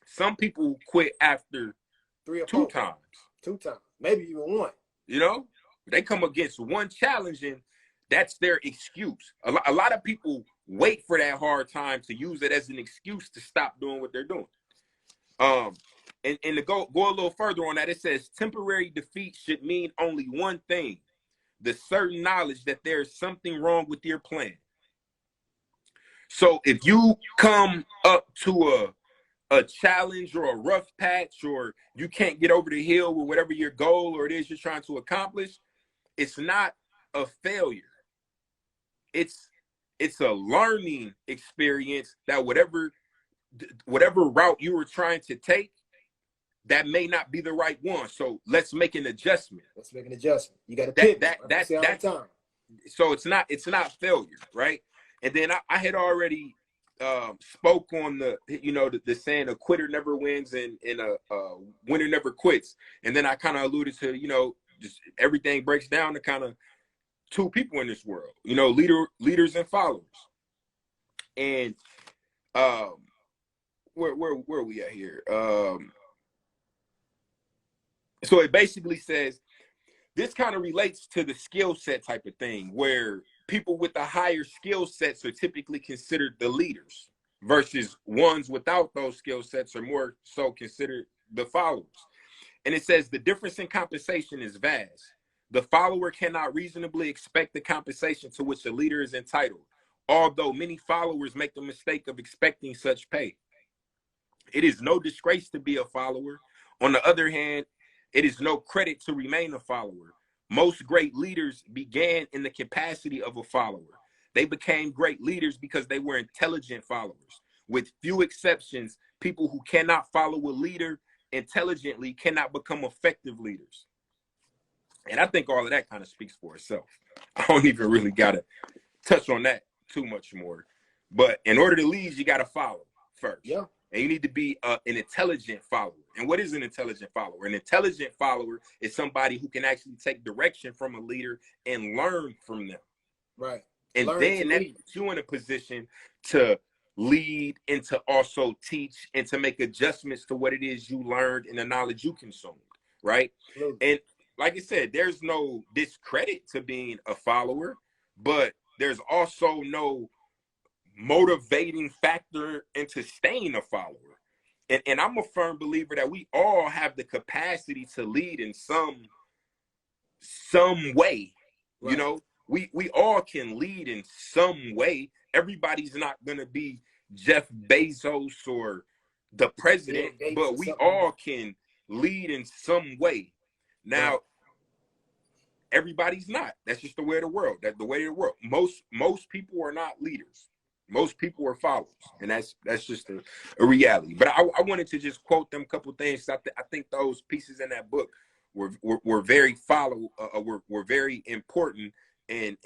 A: Some people quit after
B: 3 or
A: 2
B: 4
A: times.
B: 2 times, maybe even 1.
A: They come against one challenge and that's their excuse. A lot of people wait for that hard time to use it as an excuse to stop doing what they're doing. And to go a little further on that, it says temporary defeat should mean only one thing: the certain knowledge that there's something wrong with your plan. So if you come up to a challenge or a rough patch, or you can't get over the hill with whatever your goal or it is you're trying to accomplish, it's not a failure. It's a learning experience that whatever route you were trying to take, that may not be the right one. So let's make an adjustment.
B: You got to pivot.
A: That's time. So it's not failure, right? And then I had already spoke on the saying, a quitter never wins and a winner never quits. And then I kind of alluded to, just everything breaks down to kind of 2 people in this world, leaders and followers. And where are we at here? So it basically says, this kind of relates to the skill set type of thing, where people with the higher skill sets are typically considered the leaders, versus ones without those skill sets are more so considered the followers. And it says the difference in compensation is vast. The follower cannot reasonably expect the compensation to which the leader is entitled, although many followers make the mistake of expecting such pay. It is no disgrace to be a follower. On the other hand, it is no credit to remain a follower. Most great leaders began in the capacity of a follower. They became great leaders because they were intelligent followers. With few exceptions, people who cannot follow a leader intelligently cannot become effective leaders. And I think all of that kind of speaks for itself. I don't even really got to touch on that too much more. But in order to lead, you got to follow first.
B: Yeah.
A: And you need to be an intelligent follower. And what is an intelligent follower? An intelligent follower is somebody who can actually take direction from a leader and learn from them.
B: Right.
A: And then that puts you in a position to lead and to also teach and to make adjustments to what it is you learned and the knowledge you consumed. Right.
B: Absolutely.
A: And like I said, there's no discredit to being a follower, but there's also no motivating factor into staying a follower. And I'm a firm believer that we all have the capacity to lead in some way.
B: Right.
A: You know, we all can lead in some way. Everybody's not gonna be Jeff Bezos or the president, but we all can lead in some way. Now,
B: right.
A: everybody's not. That's just the way of the world. That the way of the world. Most people are not leaders. Most people are followers, and that's just a reality. But I wanted to just quote them a couple things. I think those pieces in that book were very were very important, and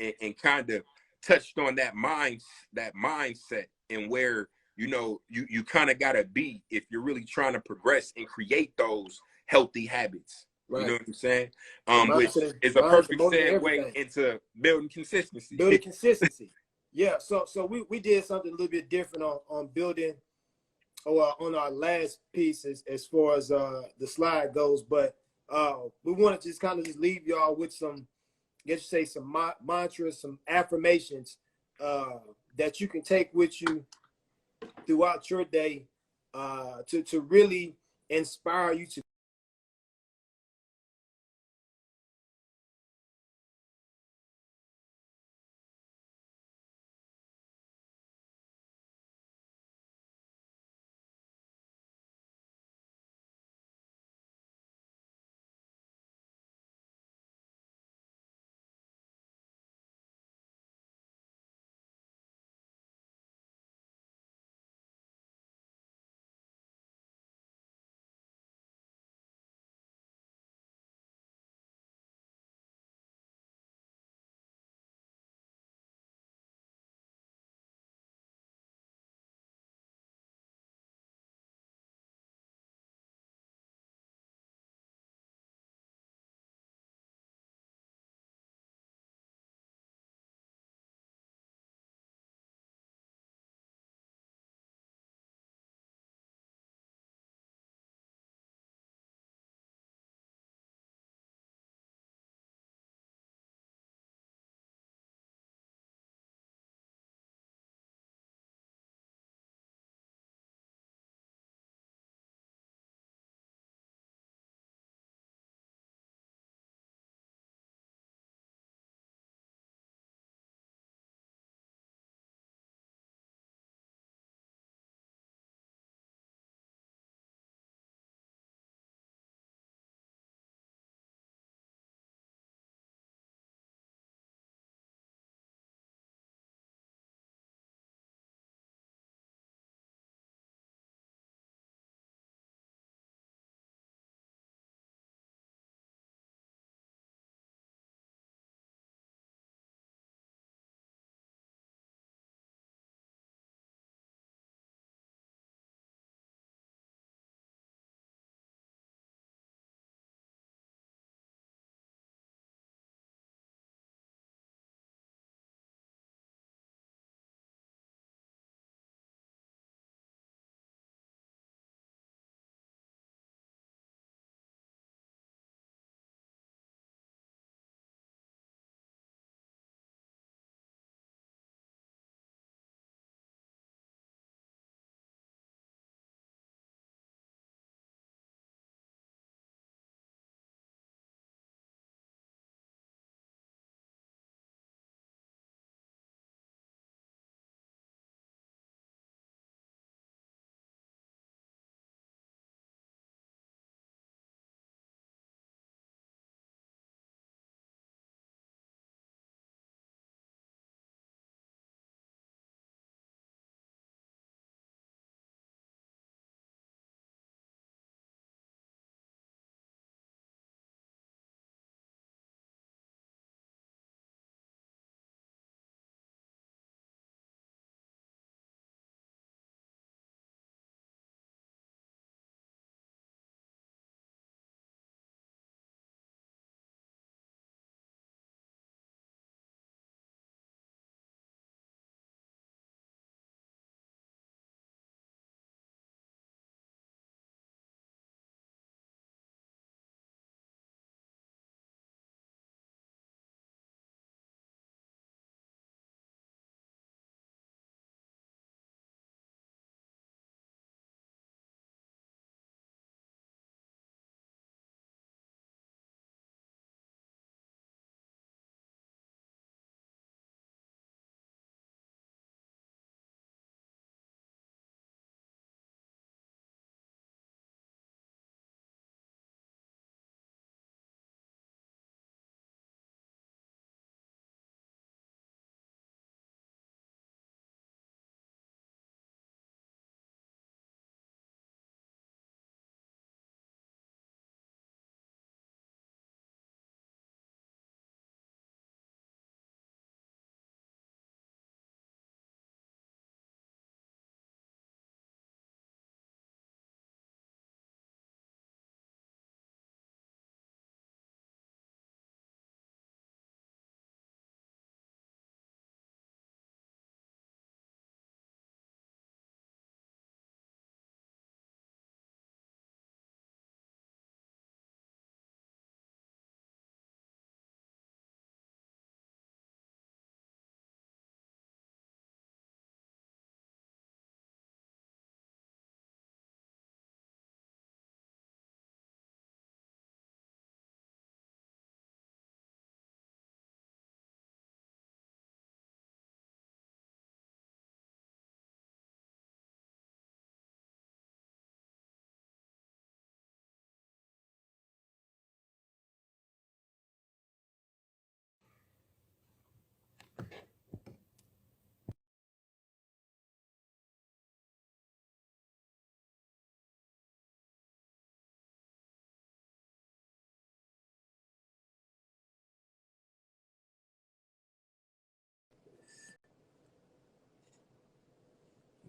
A: kind of touched on that mindset, and where you kind of gotta be if you're really trying to progress and create those healthy habits.
B: Right.
A: You know what I'm saying? Which
B: Mindset
A: is a perfect
B: motivate
A: segue
B: everything.
A: into building consistency.
B: Building consistency. Yeah. So we did something a little bit different on building, or on our last piece as far as the slide goes. But we want to just kind of just leave y'all with some, I guess you say, some mantras, some affirmations that you can take with you throughout your day to really inspire you to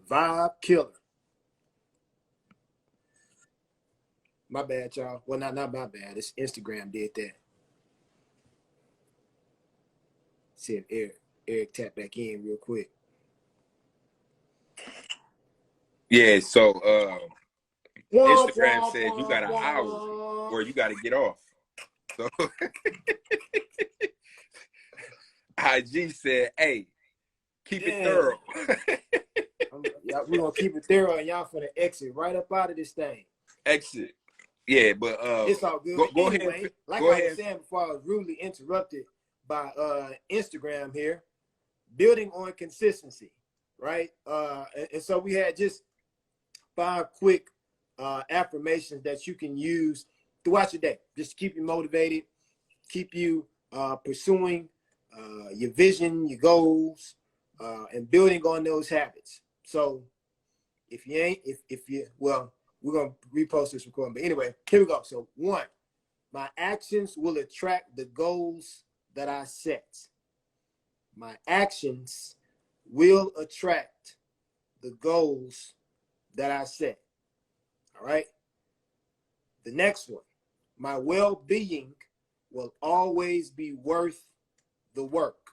B: Vibe killer. My bad, y'all. Well, not my bad. It's Instagram did that. See if Eric tap back in real quick.
A: Yeah, so Instagram says you got an hour or you got to get off. So IG said, hey, keep it thorough.
B: We're going to keep it thorough, and y'all finna exit right up out of this thing.
A: Exit. Yeah, but
B: it's all good.
A: Go
B: anyway,
A: ahead.
B: Like
A: go
B: I
A: ahead.
B: was saying before I was rudely interrupted by Instagram here, building on consistency, right? And so we had just 5 quick affirmations that you can use throughout your day, just to keep you motivated, keep you pursuing your vision, your goals, and building on those habits. So if you well, we're gonna repost this recording, but anyway, here we go. So 1, my actions will attract the goals that I set. My actions will attract the goals that I set. All right. The next one, my well-being will always be worth the work.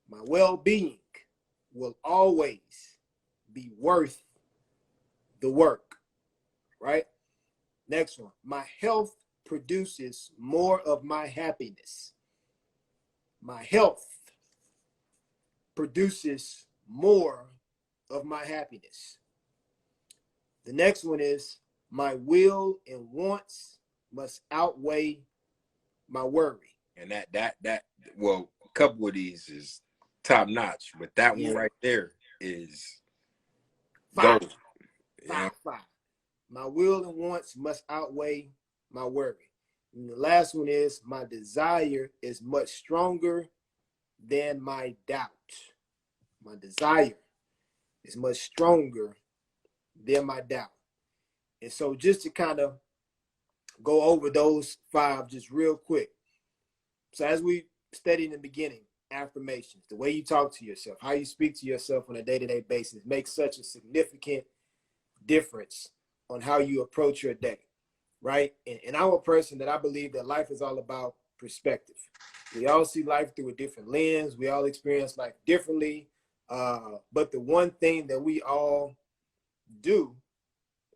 B: My well-being will always be worth the work. Right. Next one, my health produces more of my happiness. My health produces more of my happiness. The next one is my will and wants must outweigh my worry.
A: And that well, a couple of these is top notch, but that one right there is
B: 5.
A: gold.
B: 5. My will and wants must outweigh my worry. And the last one is my desire is much stronger than my doubt. My desire is much stronger than my doubt. And so just to kind of go over those 5 just real quick. So as we studied in the beginning, affirmations, the way you talk to yourself, how you speak to yourself on a day-to-day basis makes such a significant difference on how you approach your day, right? And I'm a person that I believe that life is all about perspective. We all see life through a different lens. We all experience life differently. But the one thing that we all do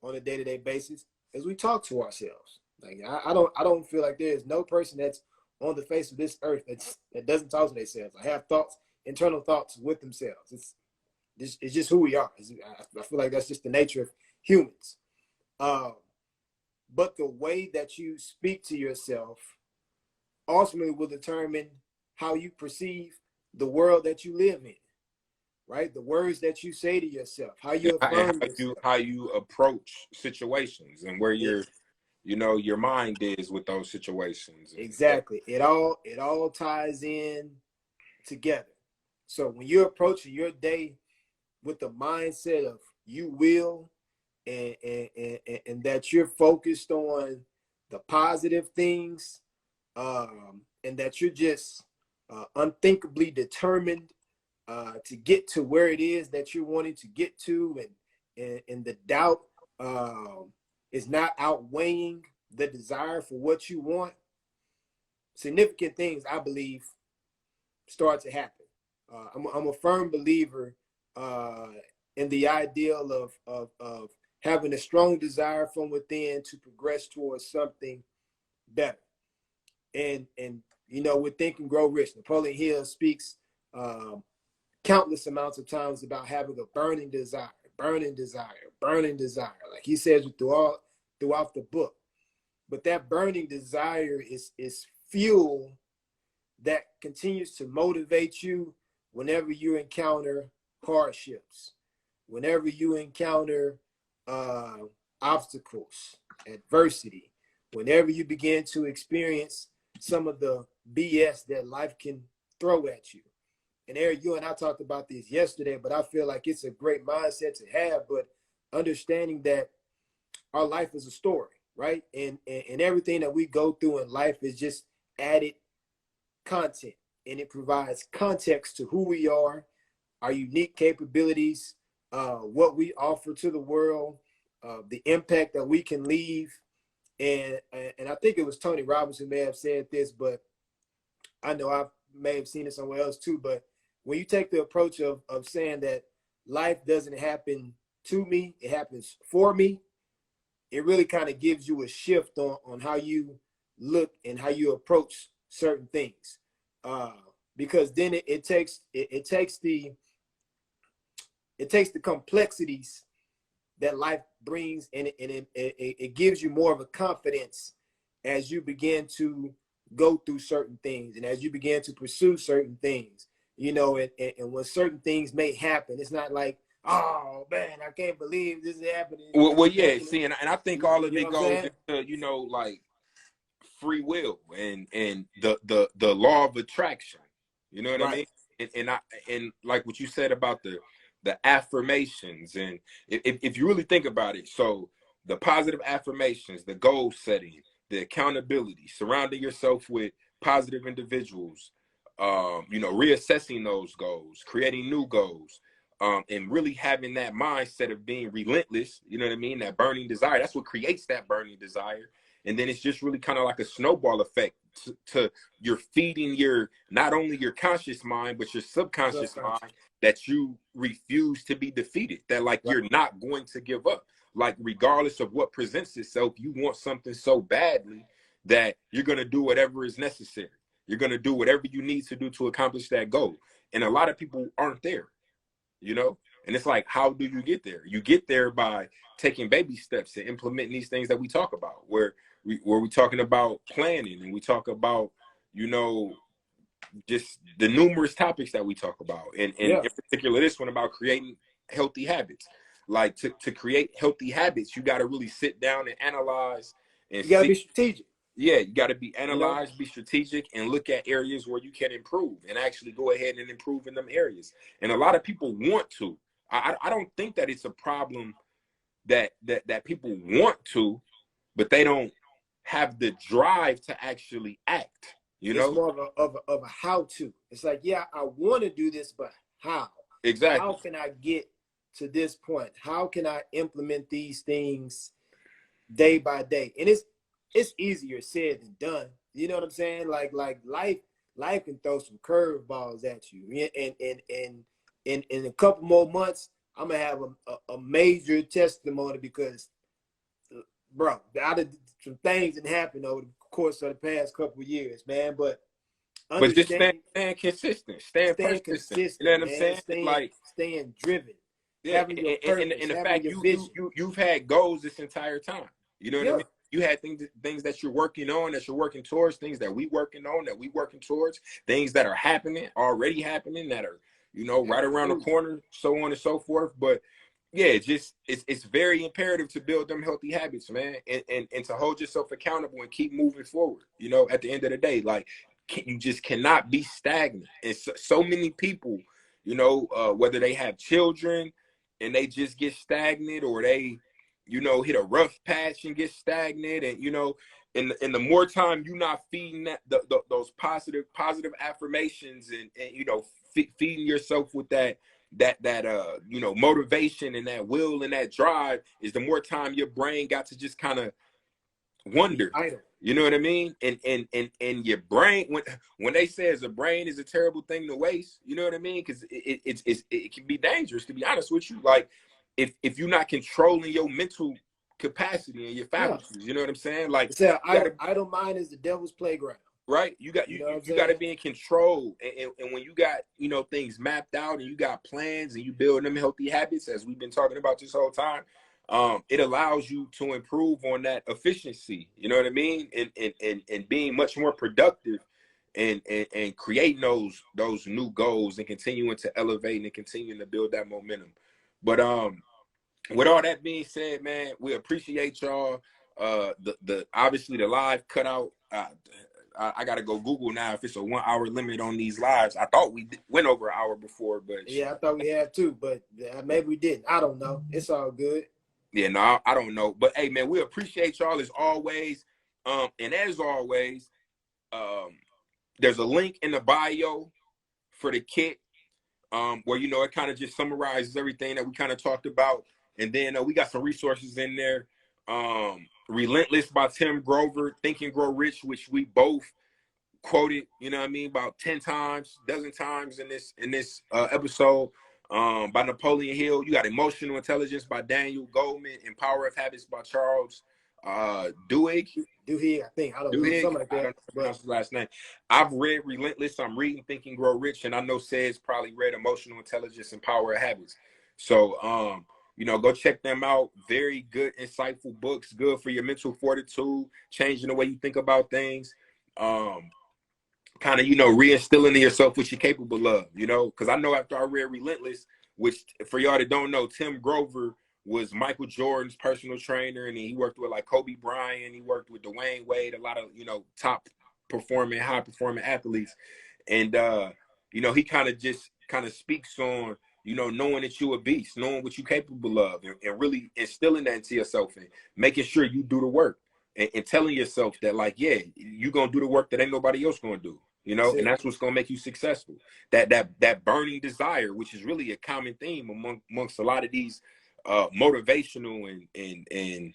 B: on a day-to-day basis is we talk to ourselves. Like I don't feel like there is no person that's on the face of this earth that doesn't talk to themselves. I have thoughts, internal thoughts with themselves. It's just who we are. I feel like that's just the nature of humans. But the way that you speak to yourself ultimately will determine how you perceive the world that you live in, right? The words that you say to yourself, how you affirm yourself.
A: How you approach situations and where your mind is with those situations.
B: Exactly. It all ties in together. So when you're approaching your day with the mindset of you will and that you're focused on the positive things, and that you're just unthinkably determined to get to where it is that you're wanting to get to, and the doubt is not outweighing the desire for what you want, significant things, I believe, start to happen. I'm a firm believer in the ideal of having a strong desire from within to progress towards something better. And with Think and Grow Rich, Napoleon Hill speaks countless amounts of times about having a burning desire. Like he says throughout the book. But that burning desire is fuel that continues to motivate you whenever you encounter hardships, whenever you encounter obstacles, adversity, whenever you begin to experience some of the BS that life can throw at you. And Eric, you and I talked about this yesterday, but I feel like it's a great mindset to have, but understanding that our life is a story, right? And everything that we go through in life is just added content, and it provides context to who we are, our unique capabilities, what we offer to the world, the impact that we can leave. And I think it was Tony Robbins who may have said this, but I know I may have seen it somewhere else too. But when you take the approach of saying that life doesn't happen to me, it happens for me, it really kind of gives you a shift on how you look and how you approach certain things. Because then it takes the complexities that life brings, and it gives you more of a confidence as you begin to go through certain things and as you begin to pursue certain things, you know, and when certain things may happen, it's not like, oh man, I can't believe this is happening.
A: Well, yeah. See, and I think all of
B: You know
A: it
B: what I'm
A: goes
B: saying?
A: into, you know, like free will and the law of attraction. You know what I
B: Right.
A: mean? And like what you said about the affirmations, and if you really think about it, so the positive affirmations, the goal setting, the accountability, surrounding yourself with positive individuals, you know, reassessing those goals, creating new goals, and really having that mindset of being relentless, you know what I mean? That burning desire, that's what creates that burning desire. And then it's just really kind of like a snowball effect to you're feeding your, not only your conscious mind, but your subconscious mind, that you refuse to be defeated, that like
B: Right.
A: you're not going to give up. Like regardless of what presents itself, you want something so badly that you're going to do whatever is necessary. You're going to do whatever you need to do to accomplish that goal. And a lot of people aren't there, you know? And it's like, how do you get there? You get there by taking baby steps and implementing these things that we talk about, where we're talking about planning, and we talk about, you know, just the numerous topics that we talk about. And
B: Yeah.
A: in particular, this one about creating healthy habits. Like to create healthy habits, you got to really sit down and analyze and
B: You gotta
A: see.
B: be strategic.
A: Yeah, you got to be
B: You know.
A: analyzed, be strategic, and look at areas where you can improve and actually go ahead and improve in them areas. And a lot of people want to. I don't think that it's a problem that people want to, but they don't have the drive to actually act. You
B: It's
A: know?
B: more of a how to. It's like, yeah, I want to do this, but how? How
A: Exactly.
B: can I get to this point? How can I implement these things day by day? And it's easier said than done. You know what I'm saying? Like life can throw some curveballs at you. And in a couple more months, I'm gonna have a major testimony because, bro, some things that happened over the course of the past couple of years, man. But
A: But just
B: understanding,
A: staying consistent, staying
B: staying
A: persistent. You know
B: consistent,
A: what I'm
B: man,
A: saying? Like,
B: staying driven,
A: yeah,
B: having your
A: and
B: purpose,
A: the
B: having
A: fact
B: your vision.
A: you've had goals this entire time. You know what I
B: Yeah,
A: mean? You had things that you're working on, that you're working towards, things that we working on, that we working towards, things that are happening, already happening, that are, you know, right around the
B: absolutely.
A: corner, so on and so forth. But yeah, it's very imperative to build them healthy habits, man, and to hold yourself accountable and keep moving forward. You know, at the end of the day, like you just cannot be stagnant. And so many people, you know, whether they have children and they just get stagnant, or they, you know, hit a rough patch and get stagnant, and you know, in the more time you're not feeding those positive affirmations, and you know, feeding yourself with that you know, motivation and that will and that drive, is the more time your brain got to just kind of
B: Be
A: wonder.
B: idle.
A: You know what I mean? And your brain, when they say the brain is a terrible thing to waste, you know what I mean? Because it can be dangerous, to be honest with you. Like if you're not controlling your mental capacity and your
B: Yeah.
A: faculties, you know what I'm saying? Like
B: It's that
A: you gotta,
B: idle mind is the devil's playground.
A: right? You got
B: You know what I'm
A: you got to
B: saying?
A: be in control, and when you got, you know, things mapped out and you got plans and you build them healthy habits, as we've been talking about this whole time, it allows you to improve on that efficiency. You know what I mean? And being much more productive, and creating those new goals, and continuing to elevate and continuing to build that momentum. But with all that being said, man, we appreciate y'all. The obviously the live cut out. I gotta go Google now if it's a 1 hour limit on these lives. I thought we went over an hour before, but
B: Yeah, I thought we had too, but maybe we didn't. I don't know. It's all good.
A: yeah, no, I don't know. But hey, man, we appreciate y'all as always. And as always, um, there's a link in the bio for the kit. where it kind of just summarizes everything that we kind of talked about. And then we got some resources in there. Relentless by Tim Grover, Think and Grow Rich, which we both quoted, about 10 times, dozen times in this episode. By Napoleon Hill. You got Emotional Intelligence by Daniel Goleman and Power of Habits by Charles Duhigg.
B: Duhigg, I think. I don't know, something like that.
A: I don't know pronounce his last name. I've read Relentless. I'm reading Think and Grow Rich, and I know Ced's probably read Emotional Intelligence and Power of Habits. So go check them out. Very good, insightful books, good for your mental fortitude, changing the way you think about things. Kind of, reinstilling in yourself what you're capable of, because I know after I read Relentless, which for y'all that don't know, Tim Grover was Michael Jordan's personal trainer, and he worked with like Kobe Bryant, he worked with Dwayne Wade, a lot of, top performing, high performing athletes. And, he kind of speaks on, knowing that you're a beast, knowing what you're capable of, and really instilling that into yourself and making sure you do the work and telling yourself that, like, yeah, you're going to do the work that ain't nobody else going to do. And that's what's going to make you successful. That burning desire, which is really a common theme amongst a lot of these motivational and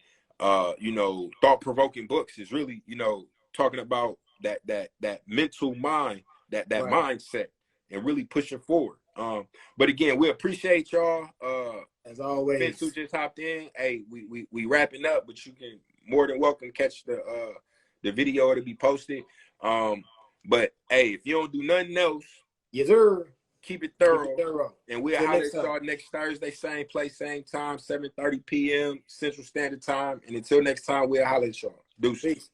A: thought-provoking books, is really, talking about that mental mind, that right. mindset, and really pushing forward. But again, we appreciate y'all.
B: As always,
A: Vince, who just hopped in. Hey, we wrapping up, but you can more than welcome catch the video to be posted. But hey, if you don't do nothing else,
B: yes, sir,
A: keep it thorough. And we'll holler at y'all next Thursday, same place, same time, 7:30 p.m. Central Standard Time. And until next time, we'll holler at y'all. Deuces. Peace.